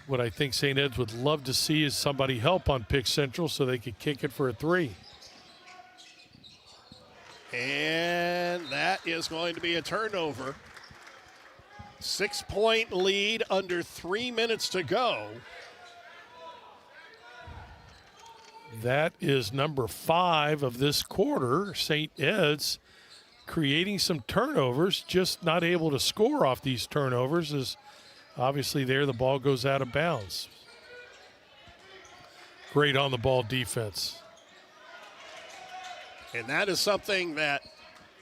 what I think St. Ed's would love to see is somebody help on Pick Central so they could kick it for a three. And that is going to be a turnover. 6-point lead under 3 minutes to go. That is number 5 of this quarter. St. Ed's creating some turnovers, just not able to score off these turnovers as obviously there the ball goes out of bounds. Great on the ball defense. And that is something that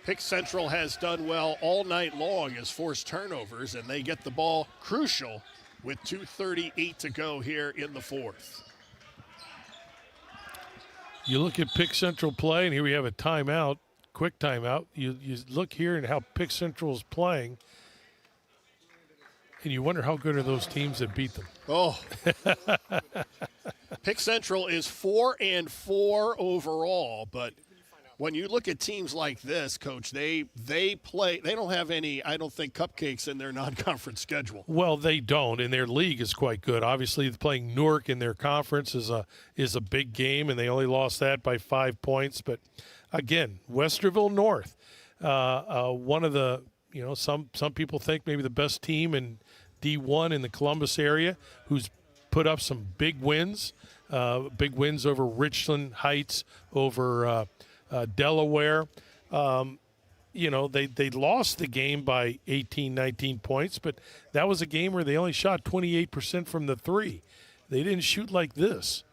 Pick Central has done well all night long, is force turnovers, and they get the ball crucial with 2:38 to go here in the fourth. You look at Pick Central play, and here we have a timeout, quick timeout. You look here at how Pick Central is playing, and you wonder how good are those teams that beat them. Oh. Pick Central is 4-4 overall, but when you look at teams like this, Coach, they don't have any, I don't think, cupcakes in their non-conference schedule. Well, they don't, and their league is quite good. Obviously, playing Newark in their conference is a big game, and they only lost that by 5 points. But again, Westerville North, one of the, some people think maybe the best team in D1 in the Columbus area, who's put up some big wins over Richland Heights, over Delaware. They lost the game by 18, 19 points, but that was a game where they only shot 28% from the three. They didn't shoot like this.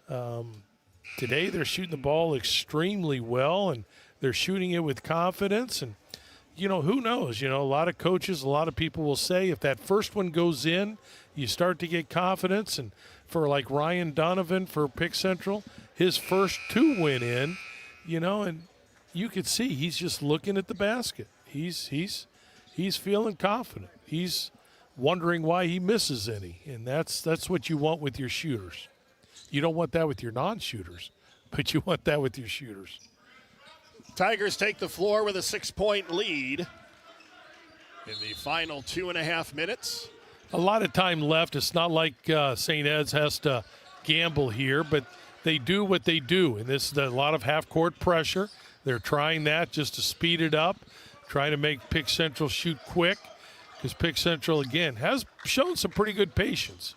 Today they're shooting the ball extremely well, and they're shooting it with confidence. And, who knows? A lot of coaches, a lot of people will say if that first one goes in, you start to get confidence. And for like Ryan Donovan for Pick Central, his first 2 went in. And you could see he's just looking at the basket. He's feeling confident. He's wondering why he misses any, and that's what you want with your shooters. You don't want that with your non-shooters, but you want that with your shooters. Tigers take the floor with a 6-point lead in the final 2.5 minutes. A lot of time left. It's not like St. Ed's has to gamble here, but they do what they do. And this is a lot of half-court pressure. They're trying that just to speed it up, trying to make Pick Central shoot quick, because Pick Central, again, has shown some pretty good patience.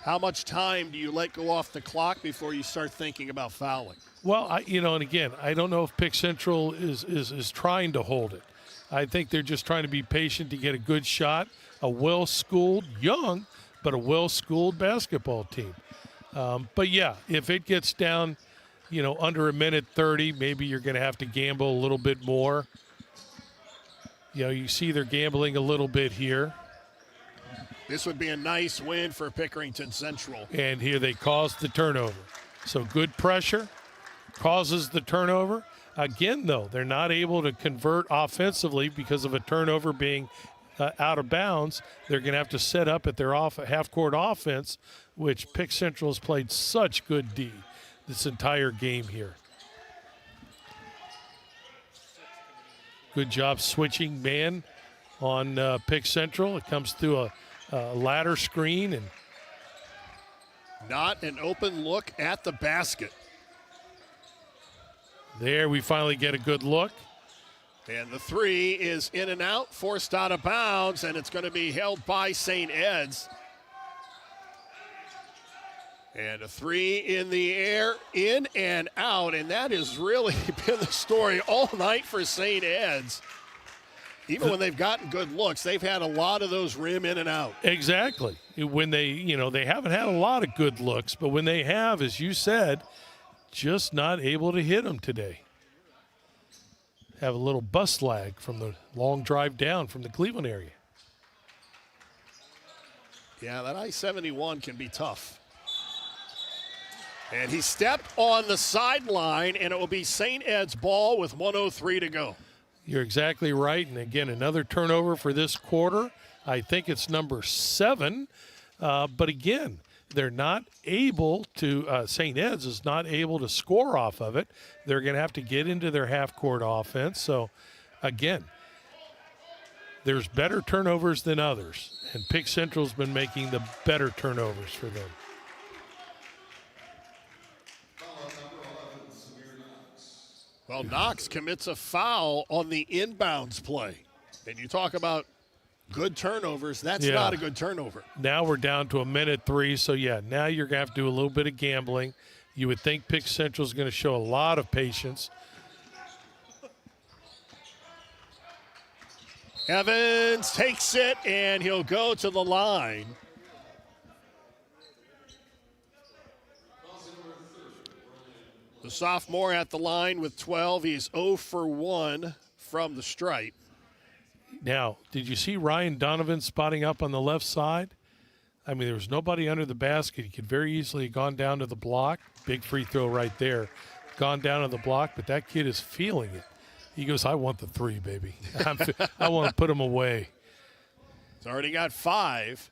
How much time do you let go off the clock before you start thinking about fouling? Well, and again, I don't know if Pick Central is trying to hold it. I think they're just trying to be patient to get a good shot. A well-schooled, young, but a well-schooled basketball team. But, yeah, if it gets down, under a minute 30, maybe you're going to have to gamble a little bit more. You see they're gambling a little bit here. This would be a nice win for Pickerington Central. And here they caused the turnover. So good pressure causes the turnover. Again, though, they're not able to convert offensively because of a turnover being out of bounds. They're going to have to set up at their half-court offense, which Pick Central has played such good D this entire game here. Good job switching man on Pick Central. It comes through a ladder screen, and not an open look at the basket. There we finally get a good look. And the three is in and out, forced out of bounds, and it's going to be held by St. Ed's. And a three in the air, in and out, and that has really been the story all night for St. Ed's. Even when they've gotten good looks, they've had a lot of those rim in and out. Exactly. When they haven't had a lot of good looks, but when they have, as you said, just not able to hit them today. Have a little bus lag from the long drive down from the Cleveland area. Yeah, that I-71 can be tough. And he stepped on the sideline, and it will be St. Ed's ball with 1:03 to go. You're exactly right. And, again, another turnover for this quarter. I think it's number 7. But, again, they're not able to St. Ed's is not able to score off of it. They're going to have to get into their half-court offense. So, again, there's better turnovers than others. And Pick Central's been making the better turnovers for them. Well, Knox commits a foul on the inbounds play. And you talk about good turnovers, that's not a good turnover. Now we're down to a minute 3, so, now you're going to have to do a little bit of gambling. You would think Pick Central's going to show a lot of patience. Evans takes it, and he'll go to the line. The sophomore at the line with 12. He's 0 for 1 from the stripe. Now, did you see Ryan Donovan spotting up on the left side? I mean, there was nobody under the basket. He could very easily have gone down to the block. Big free throw right there. Gone down to the block, but that kid is feeling it. He goes, I want the 3, baby. I want to put him away. He's already got 5.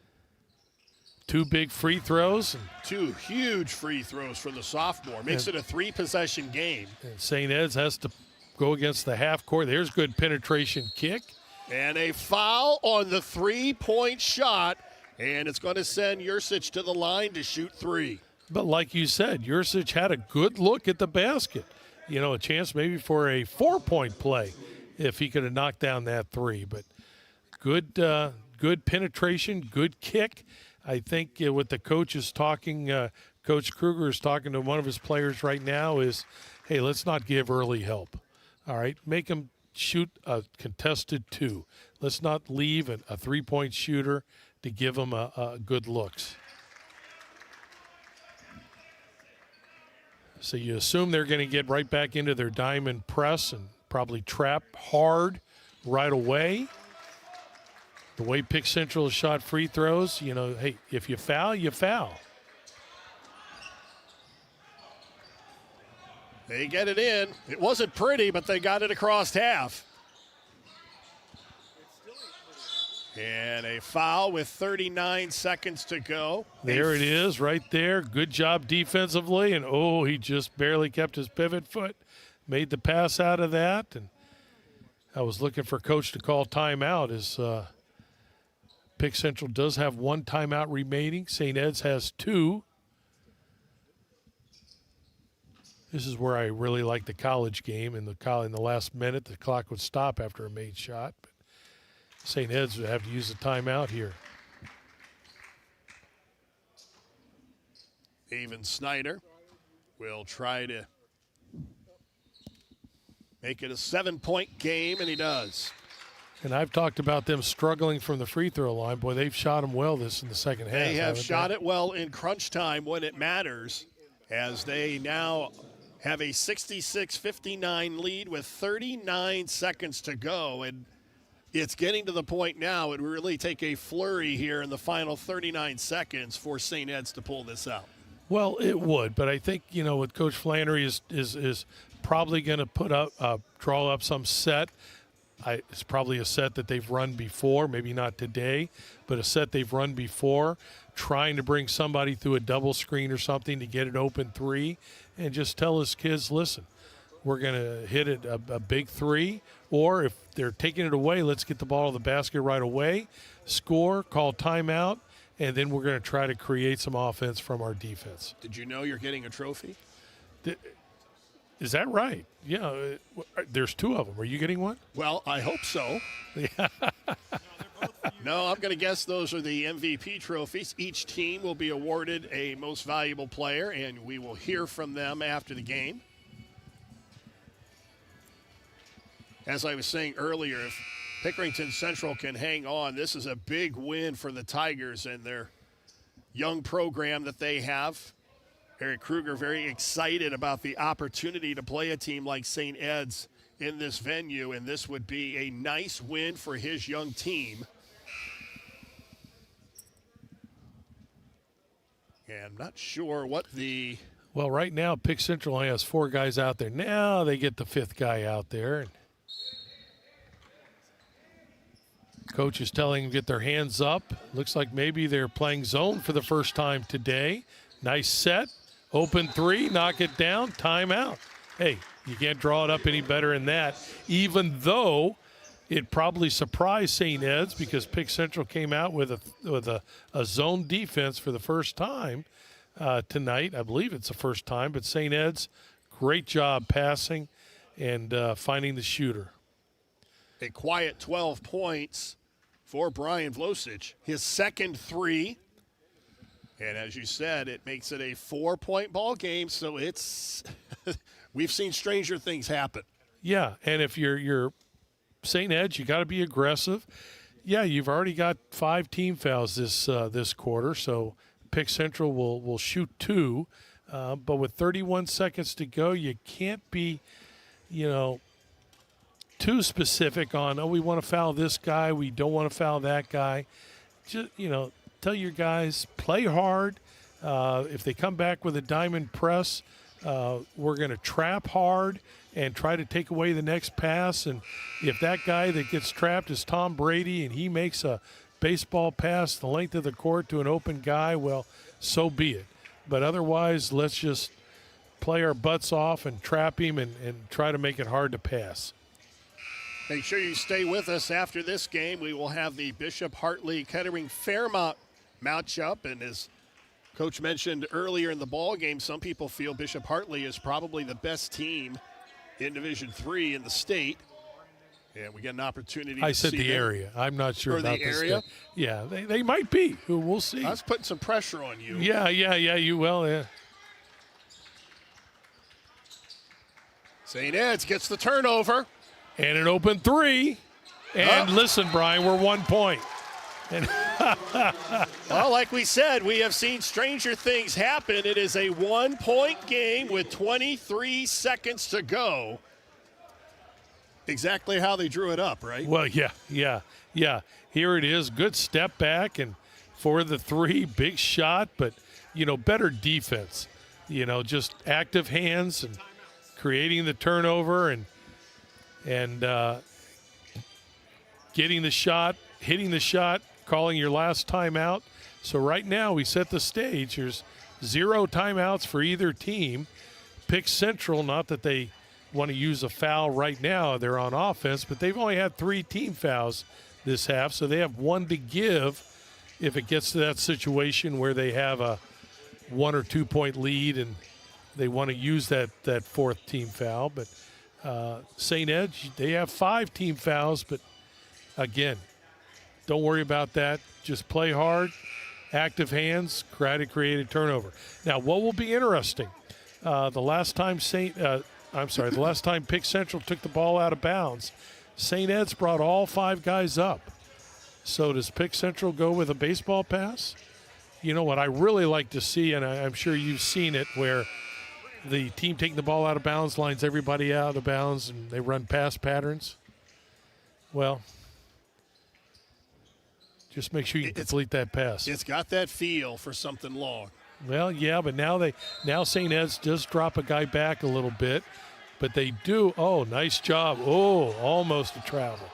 2 big free throws. And 2 huge free throws for the sophomore. Makes it a 3-possession game. And St. Ed's has to go against the half court. There's good penetration kick. And a foul on the 3-point shot. And it's going to send Yurcich to the line to shoot 3. But like you said, Yurcich had a good look at the basket. A chance maybe for a 4-point play if he could have knocked down that 3. But good penetration, good kick. I think what the coach is talking, Coach Kruger is talking to one of his players right now is, hey, let's not give early help. All right, make him shoot a contested 2. Let's not leave a 3-point shooter to give him a good looks. So you assume they're going to get right back into their diamond press and probably trap hard right away. The way Pick Central has shot free throws, hey, if you foul, you foul. They get it in. It wasn't pretty, but they got it across half. And a foul with 39 seconds to go. There it is right there. Good job defensively. And, he just barely kept his pivot foot. Made the pass out of that. And I was looking for Coach to call timeout as Pick Central does have 1 timeout remaining. St. Ed's has 2. This is where I really like the college game. In the last minute, the clock would stop after a made shot. But St. Ed's would have to use a timeout here. Avon Snyder will try to make it a 7-point game, and he does. And I've talked about them struggling from the free throw line. Boy, they've shot them well in the second half. They have shot it well in crunch time when it matters, as they now have a 66-59 lead with 39 seconds to go. And it's getting to the point now it would really take a flurry here in the final 39 seconds for St. Ed's to pull this out. Well, it would, but I think, what Coach Flannery is probably going to draw up some set. It's probably a set that they've run before, maybe not today, but a set they've run before, trying to bring somebody through a double screen or something to get an open three, and just tell his kids, listen, we're going to hit it a big three, or if they're taking it away, let's get the ball to the basket right away, score, call timeout, and then we're going to try to create some offense from our defense. Did you know you're getting a trophy? Is that right? Yeah, there's 2 of them. Are you getting one? Well, I hope so. Yeah. No, I'm going to guess those are the MVP trophies. Each team will be awarded a most valuable player, and we will hear from them after the game. As I was saying earlier, if Pickerington Central can hang on, this is a big win for the Tigers and their young program that they have. Eric Kruger very excited about the opportunity to play a team like St. Ed's in this venue, and this would be a nice win for his young team. And I'm not sure what the... Well, right now, Pick Central only has 4 guys out there. Now they get the 5th guy out there. Coach is telling them to get their hands up. Looks like maybe they're playing zone for the first time today. Nice set. Open three, knock it down, timeout. Hey, you can't draw it up any better than that, even though it probably surprised St. Ed's because Pick Central came out with a zone defense for the first time tonight. I believe it's the first time, but St. Ed's, great job passing and finding the shooter. A quiet 12 points for Brian Vlosic. His second 3. And as you said, it makes it a 4-point ball game, so it's we've seen stranger things happen. Yeah, and if you're St. Ed's, you got to be aggressive. Yeah, you've already got 5 team fouls this quarter, so Pick Central will shoot 2. But with 31 seconds to go, you can't be, too specific on, we want to foul this guy, we don't want to foul that guy. Just, tell your guys, play hard. If they come back with a diamond press, we're going to trap hard and try to take away the next pass. And if that guy that gets trapped is Tom Brady and he makes a baseball pass the length of the court to an open guy, well, so be it. But otherwise, let's just play our butts off and trap him and try to make it hard to pass. Make sure you stay with us after this game. We will have the Bishop Hartley Kettering Fairmont matchup, and as Coach mentioned earlier in the ball game, some people feel Bishop Hartley is probably the best team in Division III in the state, and we get an opportunity. I said the area. I'm not sure about the area. Yeah, they might be. We'll see. I was putting some pressure on you. Yeah. You will. Yeah. St. Ed's gets the turnover. And an open 3. And listen, Brian, we're 1 point. Well, like we said, we have seen stranger things happen. It is a 1-point game with 23 seconds to go. Exactly how they drew it up, right? Well, yeah. Here it is. Good step back and for the 3, big shot, but, better defense. Just active hands and creating the turnover and getting the shot, hitting the shot, calling your last timeout. So right now we set the stage. There's 0 timeouts for either team. Pick Central, not that they want to use a foul right now. They're on offense, but they've only had 3 team fouls this half, so they have 1 to give if it gets to that situation where they have a 1 or 2 point lead and they want to use that fourth team foul. But St. Ed's, they have 5 team fouls. But, again, don't worry about that. Just play hard, active hands, try to create a turnover. Now, what will be interesting, the last time Pick Central took the ball out of bounds, St. Ed's brought all 5 guys up. So does Pick Central go with a baseball pass? You know what I really like to see, and I'm sure you've seen it, where the team taking the ball out of bounds lines everybody out of bounds and they run pass patterns. Well, just make sure you complete that pass. It's got that feel for something long. Well, yeah, but now St. Ed's does drop a guy back a little bit, but they do. Oh, nice job. Oh, almost a travel.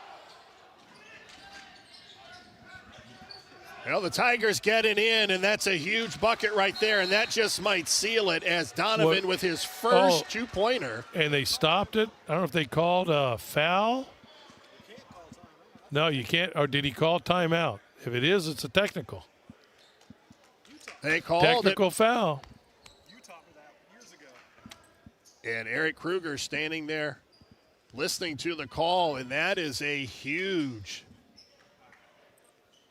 Well, the Tigers getting in, and that's a huge bucket right there, and that just might seal it as Donovan with his first two-pointer. And they stopped it. I don't know if they called a foul. No, you can't. Or did he call timeout? If it is, it's a technical. They called technical foul. And Eric Kruger standing there listening to the call, and that is a huge.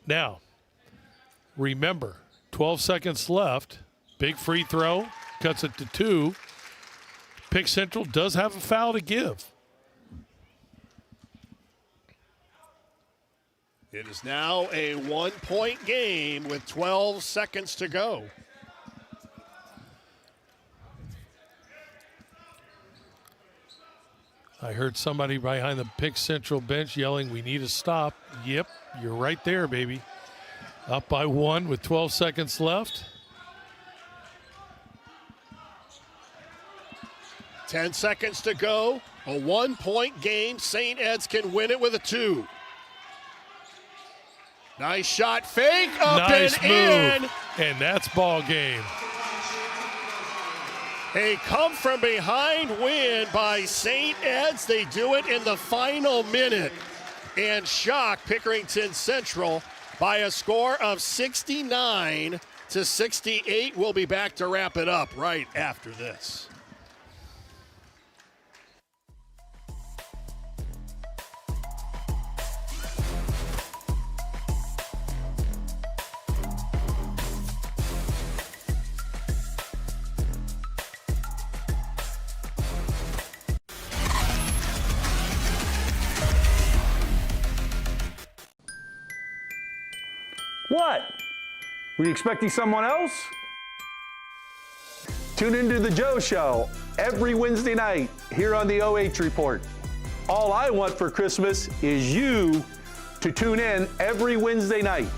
Now, remember, 12 seconds left. Big free throw. Cuts it to 2. Pick Central does have a foul to give. It is now a 1-point game with 12 seconds to go. I heard somebody behind the Pick Central bench yelling, "We need a stop." Yep, you're right there, baby. Up by 1 with 12 seconds left. 10 seconds to go. A 1-point game. St. Ed's can win it with a 2. Nice shot, fake, up nice and move. And that's ball game. A come-from-behind win by St. Ed's. They do it in the final minute and shock Pickerington Central by a score of 69-68. We'll be back to wrap it up right after this. What? Were you expecting someone else? Tune into The Joe Show every Wednesday night here on the OH.Report. All I want for Christmas is you to tune in every Wednesday night.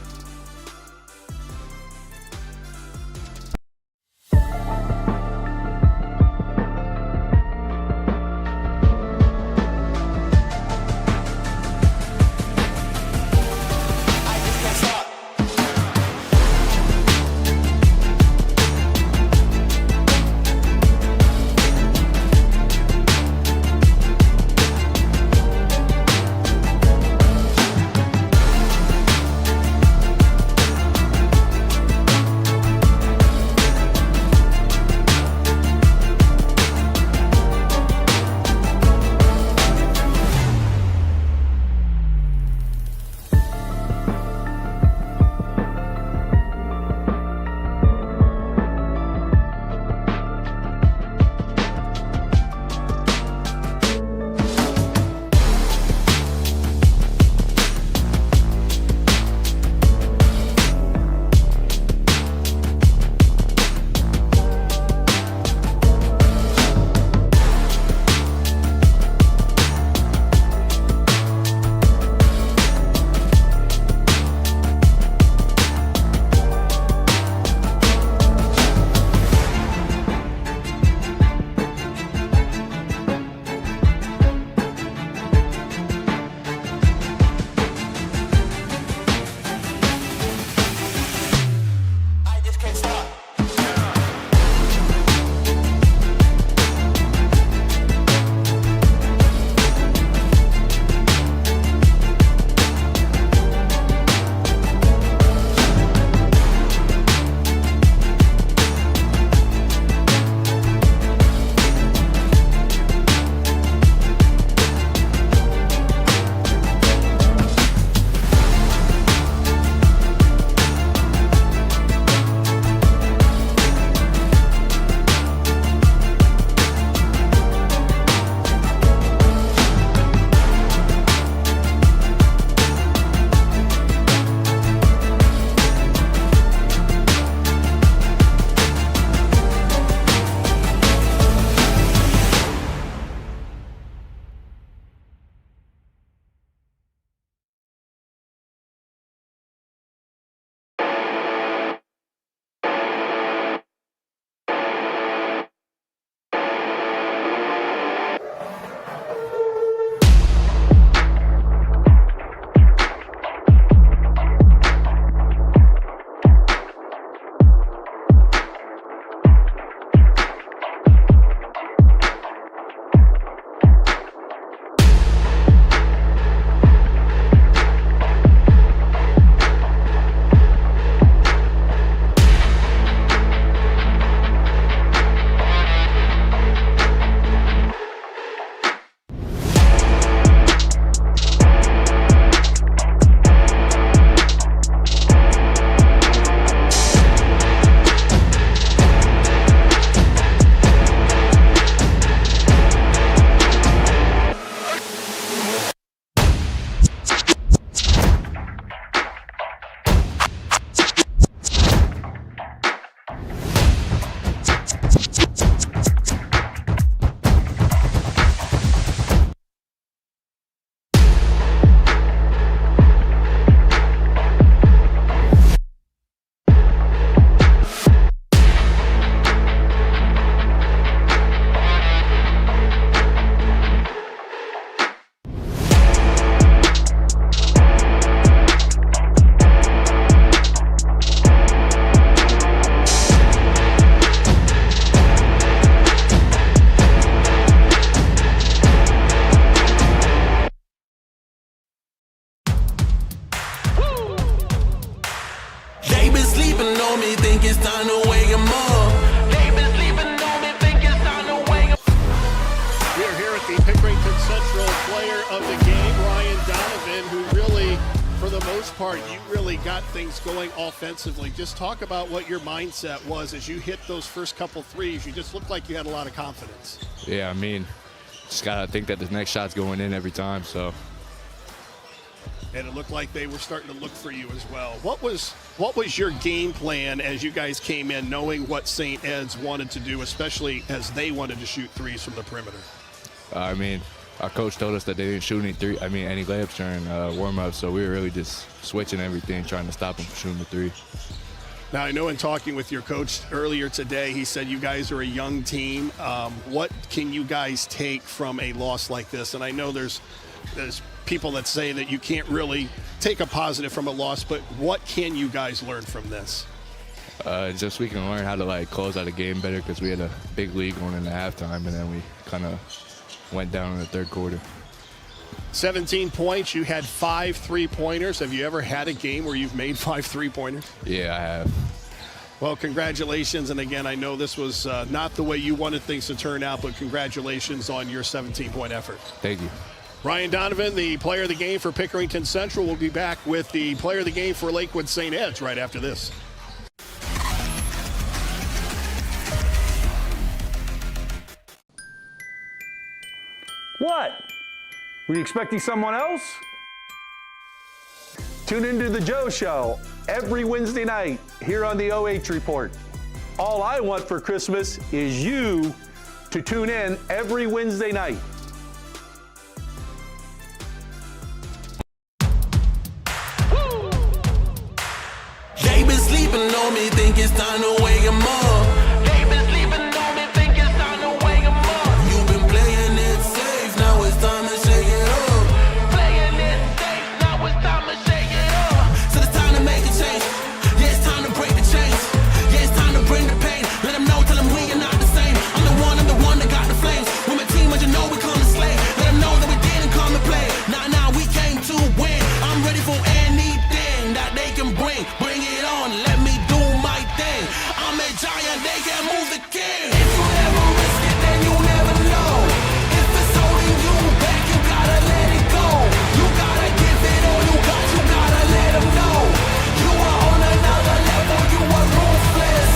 me, think it's time to wake 'em up. They been sleeping on me, think it's time to wake 'em up. We are here at the Pickerington Central player of the game, Ryan Donovan, who really, for the most part, you really got things going offensively. Just talk about what your mindset was as you hit those first couple threes. You just looked like you had a lot of confidence. Yeah, I mean, just got to think that the next shot's going in every time, so. And it looked like they were starting to look for you as well. What was your game plan as you guys came in, knowing what St. Ed's wanted to do, especially as they wanted to shoot threes from the perimeter? I mean, our coach told us that they didn't shoot any layups during warm-up, so we were really just switching everything, trying to stop them from shooting the three. Now, I know in talking with your coach earlier today, he said you guys are a young team. What can you guys take from a loss like this? And I know there's people that say that you can't really take a positive from a loss, but what can you guys learn from this? Just we can learn how to close out a game better, because we had a big lead going into halftime, and then we kind of went down in the third quarter. 17 points. You had 5 3-pointers. Have you ever had a game where you've made 5 3-pointers? Yeah, I have. Well, congratulations. And again, I know this was not the way you wanted things to turn out, but congratulations on your 17-point effort. Thank you. Ryan Donovan, the player of the game for Pickerington Central, will be back with the player of the game for Lakewood St. Ed's right after this. What? Were you expecting someone else? Tune into the Joe Show every Wednesday night here on the OH.Report. All I want for Christmas is you to tune in every Wednesday night. They been sleeping on me, think it's time to wake 'em up. They been sleeping on me, think it's time to wake 'em up. You've been playing it safe, now it's time to shake it up. Playing it safe, now it's time to shake it up. So it's time to make a change. Yeah, it's time to break the chains. Yeah, it's time to bring the pain. Let them know, tell them we are not the same. I'm the one that got the flames. With my team, as you know, we come to slay. Let them know that we didn't come to play. Nah, we came to win. I'm ready for anything that they can bring. Bring it on, let me do my thing. I'm a giant, they can't move the king. If you never risk it, then you never know. If it's holding you back, you gotta let it go. You gotta give it all you got, you gotta let them know. You are on another level, you are ruthless.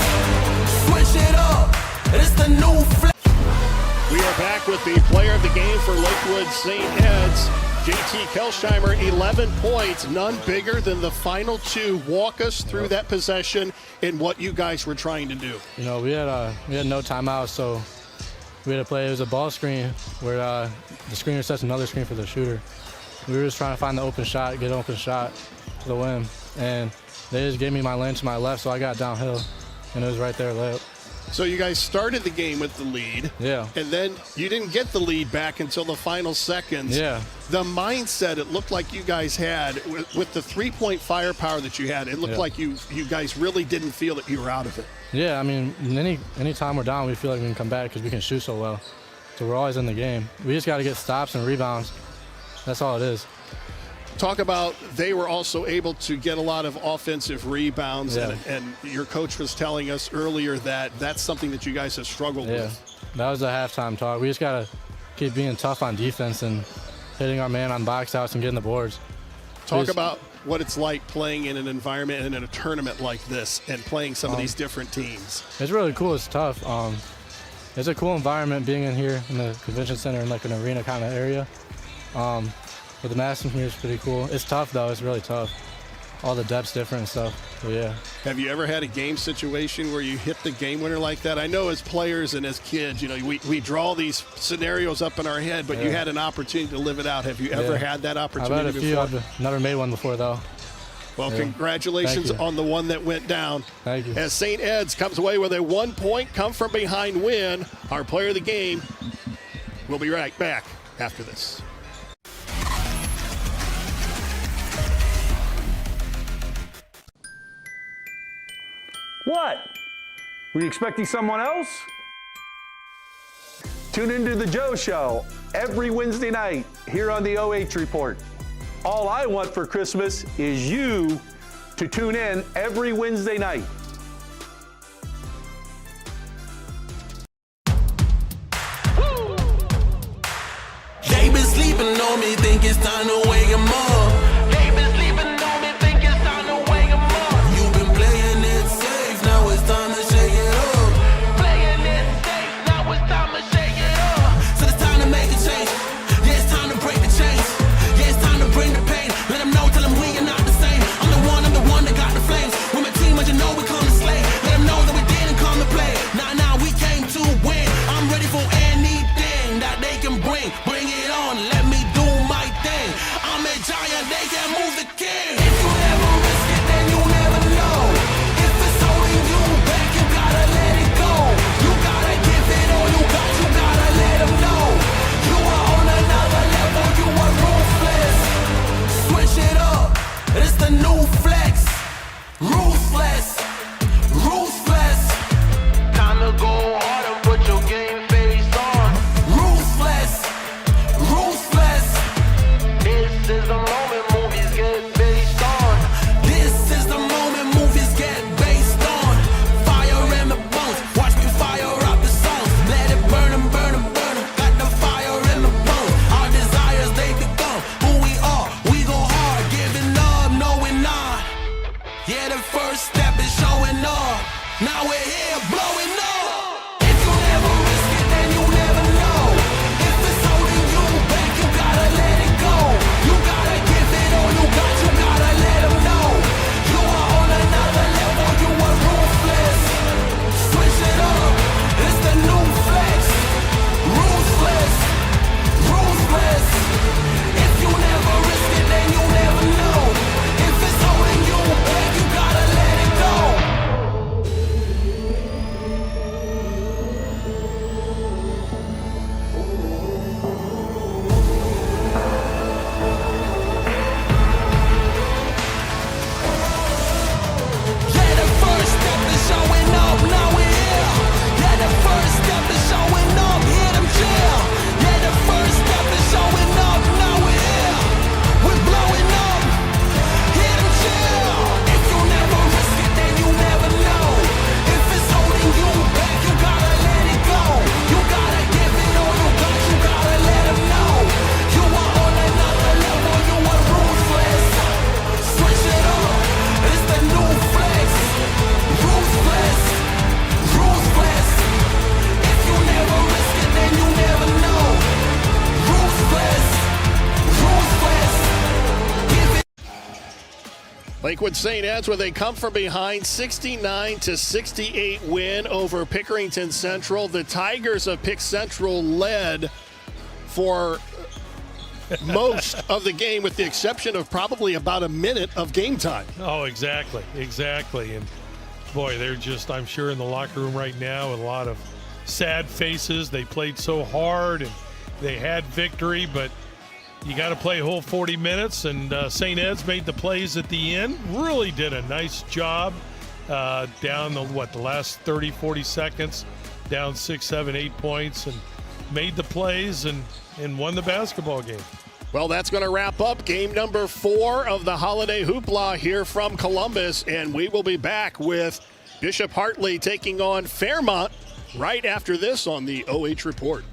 Switch it up, it's the new flex. We are back with the player of the game for Lakewood St. Ed's, JT Kelsheimer, 11 points, none bigger than the final 2. Walk us through that possession and what you guys were trying to do. You know, we had no timeout, so we had to play. It was a ball screen where the screener sets another screen for the shooter. We were just trying to find the open shot, get an open shot to the rim, and they just gave me my lane to my left, so I got downhill, and it was right there layup. So you guys started the game with the lead. Yeah. And then you didn't get the lead back until the final seconds. Yeah. The mindset it looked like you guys had with the 3-point firepower that you had, it looked like you guys really didn't feel that you were out of it. Yeah, I mean, any time we're down, we feel like we can come back because we can shoot so well. So we're always in the game. We just got to get stops and rebounds. That's all it is. Talk about they were also able to get a lot of offensive rebounds, Yeah. and your coach was telling us earlier that that's something that you guys have struggled Yeah, with. that was the halftime talk. We just got to keep being tough on defense and hitting our man on box outs and getting the boards. Talk about what it's like playing in an environment and in a tournament like this and playing some of these different teams. It's really cool. It's tough. It's a cool environment being in here in the convention center in like an arena kind of area. But the mass in here is pretty cool. It's tough though. It's really tough. All the depth's different and stuff. So yeah. Have you ever had a game situation where you hit the game winner like that? I know as players and as kids, you know, we draw these scenarios up in our head, but you had an opportunity to live it out. Have you ever had that opportunity I've had a few. before? I've never made one before though. Well, congratulations Thank you. on the one that went down. Thank you. As St. Ed's comes away with a 1-point come from behind win, our player of the game will be right back after this. What? Were you expecting someone else? Tune into the Joe Show every Wednesday night here on the OH.Report. All I want for Christmas is you to tune in every Wednesday night. it's time to wake 'em up. They been sleeping on me, think it's time to wake 'em up. You've been playing it safe, now it's time to shake it up. Playing it safe, now it's time to shake it up. So it's time to make a change. Yeah, it's time to break the chains. Yeah, it's time to bring the pain. Let them know, tell them we are not the same. I'm the one that got the flames. With my team, as you know, we come to slay. Let them know that we didn't come to play. Nah, we came to win. I'm ready for anything that they can bring. Bring it on, let me do my thing. I'm a giant, they can't move the king. If you never risk it, then you never know. If it's holding you back, you gotta let it go. You gotta give it all you gotta let them know. You are on another level, you are ruthless. Switch it up, it's the new flex. Ruthless, ruthless. Time to go hard and put your game face on. Ruthless, ruthless. This is the moment movies get based on. This is the moment movies get based on. Fire in the bones, watch me fire up the songs. Let it burn 'em, burn 'em, burn 'em. Got the fire in the bones. Our desires, they become who we are. We go hard, giving up, no we're not. Yeah, the first step is showing up. Now we're here blowing up. If you never risk it, then you never know. If it's holding you back, you gotta let it go. You gotta give it all you gotta let them know. You are on another level, you are ruthless. Switch it up, it's the new flex. Ruthless, ruthless. If you never risk it, then you never know. If it's holding you back, you gotta let it go. Yeah, the first step is showing up, now we're here. Yeah, the first step is showing up, hear them cheer. Yeah, the first step is showing up, now we're here. We're blowing up, hear them cheer. If you never risk it, then you never know. If it's holding you back, you gotta let it go. You gotta give it all you gotta let them know. You are on another level, you are ruthless. Switch it up, it's the new flex. Ruthless, ruthless. If you never risk it, then you never know. Ruthless, ruthless. Give it. Lakewood St. Ed's, where they come from behind, 69-68 win over Pickerington Central. The Tigers of Pick Central led for most of the game, with the exception of probably about a minute of game time. Oh, exactly. And boy, they're just, I'm sure, in the locker room right now with a lot of sad faces. They played so hard and they had victory, but you got to play a whole 40 minutes, and St. Ed's made the plays at the end. Really did a nice job down the last 30, 40 seconds, down 6, 7, 8 points, and made the plays and won the basketball game. Well, that's going to wrap up game number 4 of the Holiday Hoopla here from Columbus, and we will be back with Bishop Hartley taking on Fairmont right after this on the OH Report.